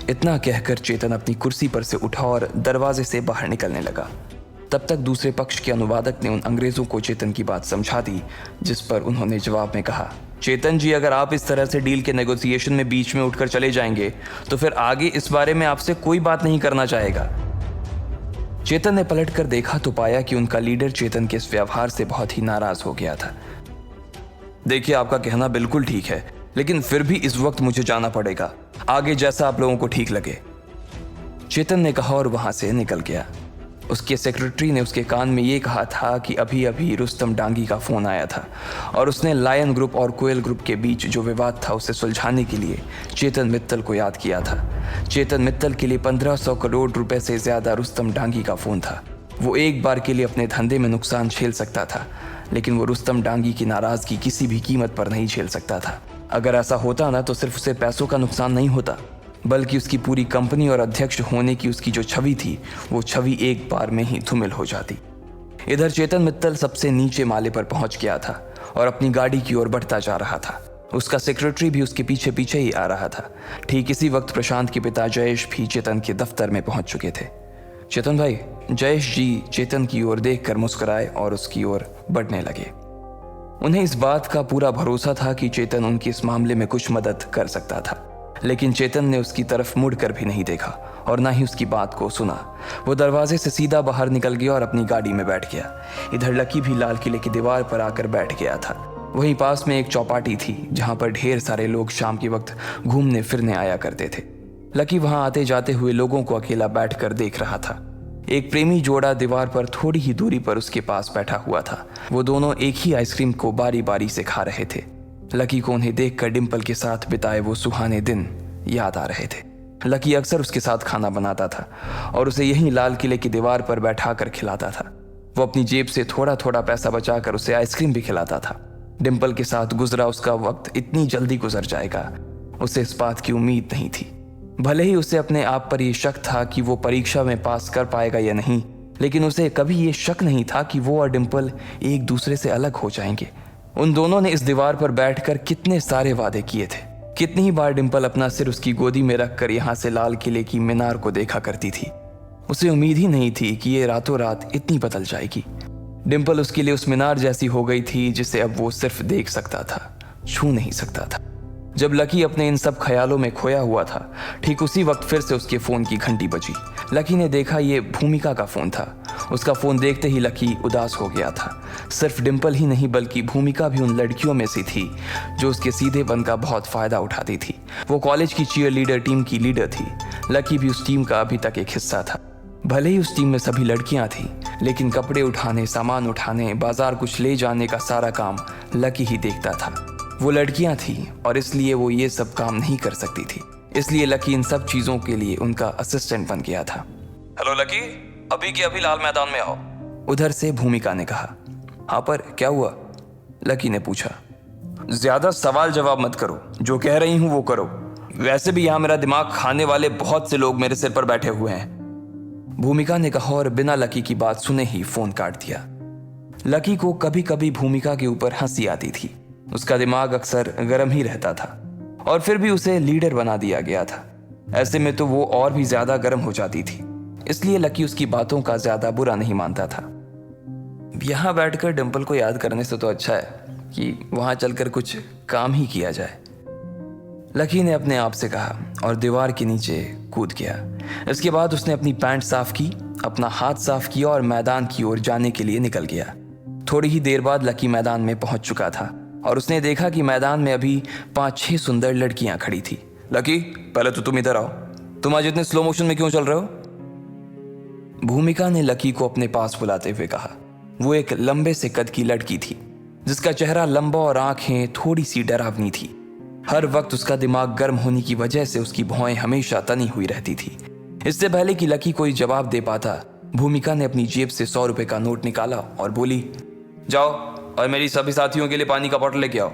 Speaker 1: इतना कहकर चेतन अपनी कुर्सी पर से उठा और दरवाजे से बाहर निकलने लगा। तब तक दूसरे पक्ष के अनुवादक ने उन अंग्रेजों को चेतन की बात समझा दी, जिस पर उन्होंने जवाब में कहा, चेतन जी, अगर आप इस तरह से डील के नेगोशिएशन में बीच में उठकर चले जाएंगे तो फिर आगे इस बारे में आपसे कोई बात नहीं करना चाहेगा। चेतन ने पलटकर देखा तो पाया कि उनका लीडर चेतन के इस व्यवहार से बहुत ही नाराज हो गया था। देखिए, आपका कहना बिल्कुल ठीक है, लेकिन फिर भी इस वक्त मुझे जाना पड़ेगा। आगे जैसा आप लोगों को ठीक लगे, चेतन ने कहा और वहां से निकल गया। उसके सेक्रेटरी ने उसके कान में ये कहा था कि अभी अभी रुस्तम डांगी का फोन आया था और उसने लायन ग्रुप और कोयल ग्रुप के बीच जो विवाद था उसे सुलझाने के लिए चेतन मित्तल को याद किया था। चेतन मित्तल के लिए 1500 करोड़ रुपए से ज्यादा रुस्तम डांगी का फोन था। वो एक बार के लिए अपने धंधे में नुकसान झेल सकता था, लेकिन वो रुस्तम डांगी की नाराजगी किसी भी कीमत पर नहीं झेल सकता था। अगर ऐसा होता ना तो सिर्फ उसे पैसों का नुकसान नहीं होता, बल्कि उसकी पूरी कंपनी और अध्यक्ष होने की उसकी जो छवि थी वो छवि एक बार में ही धूमिल हो जाती। इधर चेतन मित्तल सबसे नीचे माले पर पहुंच गया था और अपनी गाड़ी की ओर बढ़ता जा रहा था। उसका सेक्रेटरी भी उसके पीछे पीछे ही आ रहा था। ठीक इसी वक्त प्रशांत के पिता जयेश भी चेतन के दफ्तर में पहुंच चुके थे। चेतन भाई, जयेश जी चेतन की ओर देखकर मुस्कुराए और उसकी ओर बढ़ने लगे। उन्हें इस बात का पूरा भरोसा था कि चेतन उनकी इस मामले में कुछ मदद कर सकता था, लेकिन चेतन ने उसकी तरफ मुड़कर भी नहीं देखा और ना ही उसकी बात को सुना। वो दरवाजे से सीधा बाहर निकल गया और अपनी गाड़ी में बैठ गया। इधर लकी भी लाल किले की दीवार पर आकर बैठ गया था। वहीं पास में एक चौपाटी थी जहां पर ढेर सारे लोग शाम के वक्त घूमने फिरने आया करते थे। लकी वहां आते जाते हुए लोगों को अकेला बैठकर देख रहा था। एक प्रेमी जोड़ा दीवार पर थोड़ी ही दूरी पर उसके पास बैठा हुआ था। वो दोनों एक ही आइसक्रीम को बारी बारी से खा रहे थे। लकी को उन्हें देखकर डिंपल के साथ बिताए वो सुहाने दिन याद आ रहे थे। लकी अक्सर उसके साथ खाना बनाता था और उसे यहीं लाल किले की दीवार पर बैठा कर खिलाता था। वो अपनी जेब से थोड़ा थोड़ा पैसा बचाकर उसे आइसक्रीम भी खिलाता था। डिंपल के साथ गुजरा उसका वक्त इतनी जल्दी गुजर जाएगा, उसे इस बात की उम्मीद नहीं थी। भले ही उसे अपने आप पर यह शक था कि वो परीक्षा में पास कर पाएगा या नहीं, लेकिन उसे कभी ये शक नहीं था कि वो और डिंपल एक दूसरे से अलग हो जाएंगे। उन दोनों ने इस दीवार पर बैठकर कितने सारे वादे किए थे। कितनी ही बार डिंपल अपना सिर उसकी गोदी में रखकर यहाँ से लाल किले की मीनार को देखा करती थी। उसे उम्मीद ही नहीं थी कि ये रातों रात इतनी बदल जाएगी। डिंपल उसके लिए उस मीनार जैसी हो गई थी जिसे अब वो सिर्फ देख सकता था, छू नहीं सकता था। जब लकी अपने इन सब ख्यालों में खोया हुआ था, ठीक उसी वक्त फिर से उसके फोन की घंटी बजी। लकी ने देखा ये भूमिका का फोन था। उसका फोन देखते ही लकी उदास हो गया था। सिर्फ डिंपल ही नहीं बल्कि भूमिका भी उन लड़कियों में से थी जो उसके सीधेपन का बहुत फायदा उठाती थी। वो कॉलेज की चीयर लीडर टीम की लीडर थी। लकी भी उस टीम का अभी तक एक हिस्सा था। भले ही उस टीम में सभी लड़कियां थीं, लेकिन कपड़े उठाने, सामान उठाने, बाजार कुछ ले जाने का सारा काम लकी ही देखता था। वो लड़कियां थीं और इसलिए वो ये सब काम नहीं कर सकती थी। इसलिए लकी इन सब चीजों के लिए उनका असिस्टेंट बन गया था।
Speaker 3: हेलो लकी, अभी के अभी लाल मैदान में आओ।
Speaker 1: उधर से भूमिका ने कहा। हाँ, पर क्या हुआ? लकी ने पूछा। ज्यादा सवाल जवाब मत करो, जो कह रही हूं वो करो। वैसे भी यहां मेरा दिमाग खाने वाले बहुत से लोग मेरे सिर पर बैठे हुए हैं, भूमिका ने कहा और बिना लकी की बात सुने ही फोन काट दिया। लकी को कभी कभी भूमिका के ऊपर हंसी आती थी। उसका दिमाग अक्सर गर्म ही रहता था और फिर भी उसे लीडर बना दिया गया था। ऐसे में तो वो और भी ज्यादा गर्म हो जाती थी, इसलिए लकी उसकी बातों का ज्यादा बुरा नहीं मानता था। यहां बैठकर डिंपल को याद करने से तो अच्छा है कि वहां चलकर कुछ काम ही किया जाए, लकी ने अपने आप से कहा और दीवार के नीचे कूद गया। इसके बाद उसने अपनी पैंट साफ की, अपना हाथ साफ किया और मैदान की ओर जाने के लिए निकल गया। थोड़ी ही देर बाद लकी मैदान में पहुंच चुका था और उसने देखा कि मैदान में अभी 5-6 सुंदर लड़कियां खड़ी थी। लकी, पहले तो तुम इधर आओ। तुम आज इतने स्लो मोशन में क्यों चल रहे हो? भूमिका ने लकी को अपने पास बुलाते हुए कहा। वो एक लंबे से कद की लड़की थी जिसका चेहरा लंबा और आंखें थोड़ी सी डरावनी थी। हर वक्त उसका दिमाग गर्म होने की वजह से उसकी भौहें हमेशा तनी हुई रहती थी। इससे पहले कि लकी कोई जवाब दे पाता, भूमिका ने अपनी जेब से 100 रुपए का नोट निकाला और बोली, जाओ और मेरी सभी साथियों के लिए पानी का बॉटल लेके आओ।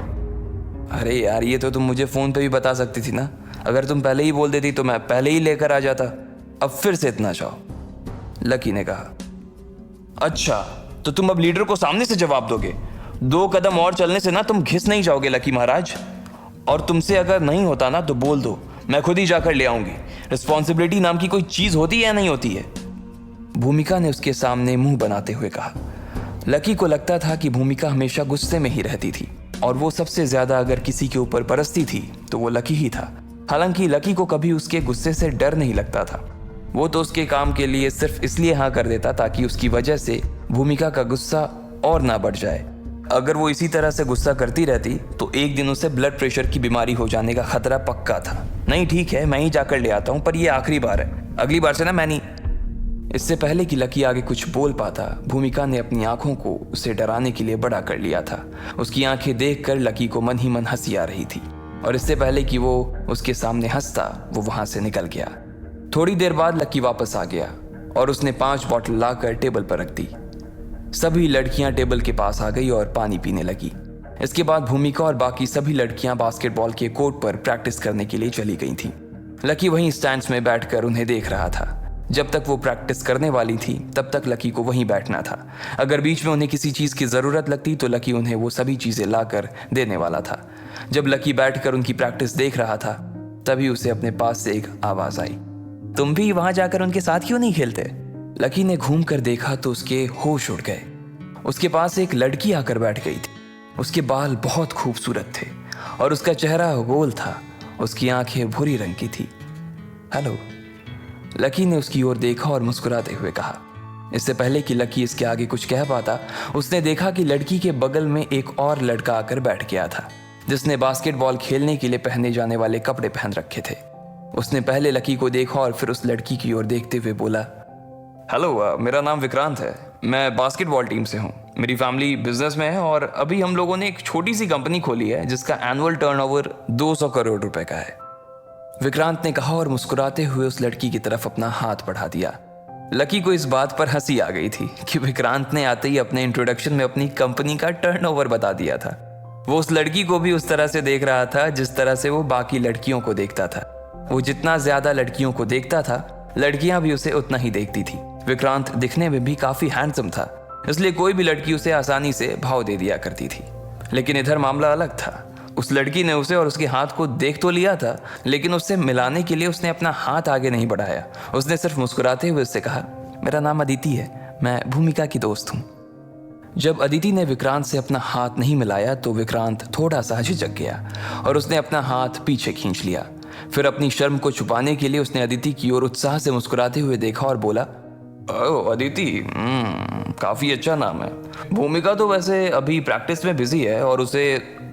Speaker 1: अरे यार, ये तो तुम मुझे फोन पे भी बता सकती थी ना। अगर तुम पहले ही बोल देती तो मैं पहले ही लेकर आ जाता। अब फिर से इतना चाहो, लकी ने कहा। अच्छा, तो तुम अब लीडर को सामने से जवाब दोगे? 2 कदम और चलने से ना तुम घिस नहीं जाओगे लकी महाराज। और तुमसे अगर नहीं होता ना तो बोल दो, मैं खुद ही जाकर ले आऊंगी। रिस्पॉन्सिबिलिटी नाम की कोई चीज होती है या नहीं होती है? भूमिका ने उसके सामने मुंह बनाते हुए कहा। लकी को लगता था कि भूमिका हमेशा गुस्से में ही रहती थी और वो सबसे ज्यादा अगर किसी के ऊपर बरसती थी तो वो लकी ही था। हालांकि लकी को कभी उसके गुस्से से डर नहीं लगता था। वो तो उसके काम के लिए सिर्फ इसलिए हाँ कर देता ताकि उसकी वजह से भूमिका का गुस्सा और ना बढ़ जाए। अगर वो इसी तरह से गुस्सा करती रहती तो एक दिन उसे ब्लड प्रेशर की बीमारी हो जाने का खतरा पक्का था। नहीं ठीक है, मैं ही जाकर ले आता हूँ, पर ये आखिरी बार है, अगली बार से ना मैं नहीं। इससे पहले कि लकी आगे कुछ बोल पाता, भूमिका ने अपनी आंखों को उसे डराने के लिए बड़ा कर लिया था। उसकी आंखें देखकर लकी को मन ही मन हंसी आ रही थी और इससे पहले कि वो उसके सामने हंसता, वो वहां से निकल गया। थोड़ी देर बाद लकी वापस आ गया और उसने 5 बॉटल लाकर टेबल पर रख दी। सभी लड़कियां टेबल के पास आ गई और पानी पीने लगी। इसके बाद भूमिका और बाकी सभी लड़कियां बास्केटबॉल के कोर्ट पर प्रैक्टिस करने के लिए चली गई थीं। लकी वहीं स्टैंड्स में बैठकर उन्हें देख रहा था। जब तक वो प्रैक्टिस करने वाली थी तब तक लकी को वहीं बैठना था। अगर बीच में उन्हें किसी चीज़ की ज़रूरत लगती तो लकी उन्हें वो सभी चीज़ें लाकर देने वाला था। जब लकी बैठकर उनकी प्रैक्टिस देख रहा था तभी उसे अपने पास से एक आवाज़ आई, तुम भी वहां जाकर उनके साथ क्यों नहीं खेलते? लकी ने घूम कर देखा तो उसके होश उड़ गए। उसके पास एक लड़की आकर बैठ गई थी। उसके बाल बहुत खूबसूरत थे और उसका चेहरा गोल था। उसकी आंखें भूरी रंग की थी। हेलो, लकी ने उसकी ओर देखा और मुस्कुराते हुए कहा। इससे पहले कि लकी इसके आगे कुछ कह पाता, उसने देखा कि लड़की के बगल में एक और लड़का आकर बैठ गया था जिसने बास्केटबॉल खेलने के लिए पहने जाने वाले कपड़े पहन रखे थे। उसने पहले लकी को देखा और फिर उस लड़की की ओर देखते हुए बोला, हेलो, मेरा नाम विक्रांत है। मैं बास्केटबॉल टीम से हूँ। मेरी फैमिली बिजनेस में है और अभी हम लोगों ने एक छोटी सी कंपनी खोली है जिसका एनुअल टर्नओवर 200 करोड़ रुपए का है, विक्रांत ने कहा और मुस्कुराते हुए उस लड़की की तरफ अपना हाथ बढ़ा दिया। लकी को इस बात पर हंसी आ गई थी कि विक्रांत ने आते ही अपने इंट्रोडक्शन में अपनी कंपनी का टर्नओवर बता दिया था। वो उस लड़की को भी उस तरह से देख रहा था जिस तरह से वो बाकी लड़कियों को देखता था। वो जितना ज्यादा लड़कियों को देखता था, लड़कियां भी उसे उतना ही देखती थी। विक्रांत दिखने में भी काफी हैंडसम था, इसलिए कोई भी लड़की उसे आसानी से भाव दे दिया करती थी। लेकिन इधर मामला अलग था। उस लड़की ने उसे और उसके हाथ को देख तो लिया था, लेकिन उससे मिलाने के लिए उसने अपना हाथ आगे नहीं बढ़ाया। उसने सिर्फ मुस्कुराते हुए उससे कहा, मेरा नाम अदिति है, मैं भूमिका की दोस्त हूँ। जब अदिति ने विक्रांत से अपना हाथ नहीं मिलाया तो विक्रांत थोड़ा सा झिझक गया और उसने अपना हाथ पीछे खींच लिया। फिर अपनी शर्म को छुपाने के लिए उसने अदिति की ओर उत्साह से मुस्कुराते हुए देखा और बोला, ओह अदिति, काफी अच्छा नाम है। भूमिका तो वैसे अभी प्रैक्टिस में बिजी है और उसे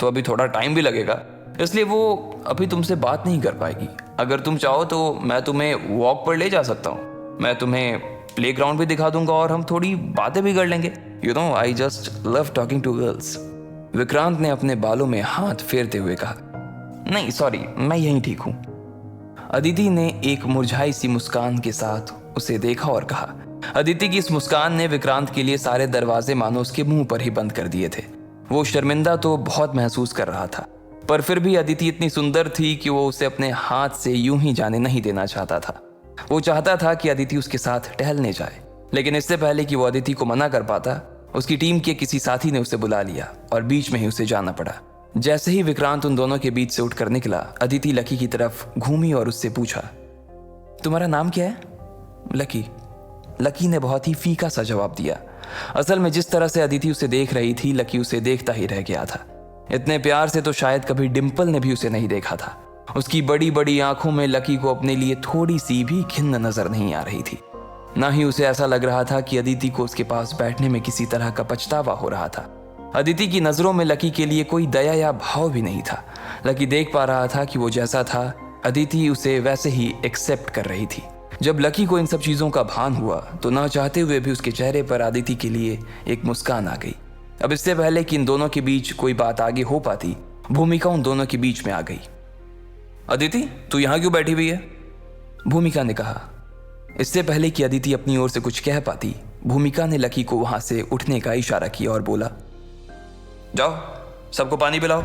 Speaker 1: तो अभी थोड़ा टाइम भी लगेगा, इसलिए वो अभी तुमसे बात नहीं कर पाएगी। अगर तुम चाहो तो मैं तुम्हें वॉक पर ले जा सकता हूँ। मैं तुम्हें प्लेग्राउंड भी दिखा दूंगा और हम थोड़ी बातें भी कर लेंगे। You know, I just love talking to girls. Vikrant ने अपने बालों में हाथ फेरते हुए कहा, नहीं सॉरी, मैं यहीं ठीक हूँ। अदिति ने एक मुरझाई सी मुस्कान के साथ उसे देखा और कहा। अदिति की इस मुस्कान ने विक्रांत के लिए सारे दरवाजे मानो उसके मुंह पर ही बंद कर दिए थे। वो शर्मिंदा तो बहुत महसूस कर रहा था, पर फिर भी अदिति इतनी सुंदर थी कि वो उसे अपने हाथ से यूं ही जाने नहीं देना चाहता था। वो चाहता था कि अदिति उसके साथ टहलने जाए, लेकिन इससे पहले कि वो अदिति को मना कर पाता, उसकी टीम के किसी साथी ने उसे बुला लिया और बीच में ही उसे जाना पड़ा। जैसे ही विक्रांत उन दोनों के बीच से उठकर निकला, अदिति लकी की तरफ घूमी और उससे पूछा, तुम्हारा नाम क्या है? लकी। लकी ने बहुत ही फीका सा जवाब दिया। असल में जिस तरह से अदिति उसे देख रही थी, लकी उसे देखता ही रह गया था। इतने प्यार से तो शायद कभी डिम्पल ने भी उसे नहीं देखा था। उसकी बड़ी बड़ी आंखों में लकी को अपने लिए थोड़ी सी भी खिन्न नजर नहीं आ रही थी। ना ही उसे ऐसा लग रहा था कि अदिति को उसके पास बैठने में किसी तरह का पछतावा हो रहा था। अदिति की नजरों में लकी के लिए कोई दया या भाव भी नहीं था। लकी देख पा रहा था कि वो जैसा था, अदिति उसे वैसे ही एक्सेप्ट कर रही थी। जब लकी को इन सब चीजों का भान हुआ तो ना चाहते हुए भी उसके चेहरे पर अदिति के लिए एक मुस्कान आ गई। अब इससे पहले कि इन दोनों के बीच कोई बात आगे हो पाती, भूमिका उन दोनों के बीच में आ गई। अदिति, तू यहाँ क्यों बैठी हुई है? भूमिका ने कहा। इससे पहले कि अदिति अपनी ओर से कुछ कह पाती, भूमिका ने लकी को वहां से उठने का इशारा किया और बोला, जाओ सबको पानी पिलाओ।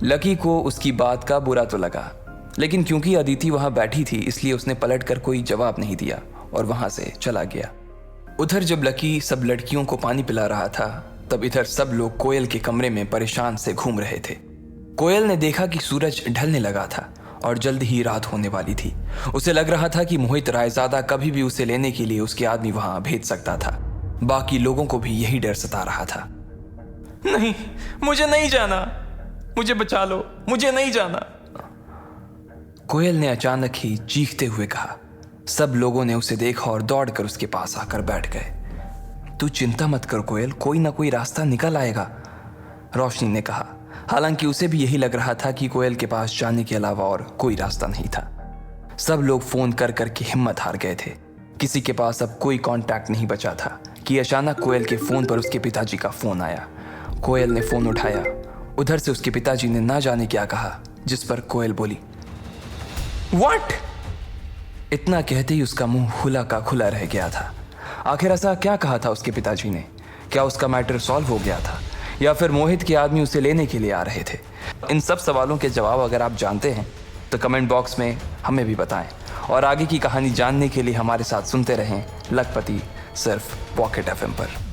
Speaker 1: लकी को उसकी बात का बुरा तो लगा, लेकिन क्योंकि अदिति वहां बैठी थी इसलिए उसने पलटकर कोई जवाब नहीं दिया और वहां से चला गया। उधर जब लकी सब लड़कियों को पानी पिला रहा था, तब इधर सब लोग कोयल के कमरे में परेशान से घूम रहे थे। कोयल ने देखा कि सूरज ढलने लगा था और जल्द ही रात होने वाली थी। उसे लग रहा था कि मोहित रायजादा कभी भी उसे लेने के लिए उसके आदमी वहां भेज सकता था। बाकी लोगों को भी यही डर सता रहा था। नहीं, मुझे नहीं जाना, मुझे बचा लो, मुझे नहीं जाना, कोयल ने अचानक ही चीखते हुए कहा। सब लोगों ने उसे देखा और दौड़कर उसके पास आकर बैठ गए। तू चिंता मत कर कोयल, कोई ना कोई रास्ता निकल आएगा, रोशनी ने कहा। हालांकि उसे भी यही लग रहा था कि कोयल के पास जाने के अलावा और कोई रास्ता नहीं था। सब लोग फोन कर करके हिम्मत हार गए थे। किसी के पास अब कोई कांटेक्ट नहीं बचा था कि अचानक कोयल के फोन पर उसके पिताजी का फोन आया। कोयल ने फोन उठाया। उधर से उसके पिताजी ने ना जाने क्या कहा, जिस पर कोयल बोली, व्हाट? इतना कहते ही उसका मुंह खुला का खुला रह गया था। आखिर ऐसा क्या कहा था उसके पिताजी ने? क्या उसका मैटर सॉल्व हो गया था या फिर मोहित के आदमी उसे लेने के लिए आ रहे थे? इन सब सवालों के जवाब अगर आप जानते हैं तो कमेंट बॉक्स में हमें भी बताएं, और आगे की कहानी जानने के लिए हमारे साथ सुनते रहें लखपति, सिर्फ पॉकेट FM पर।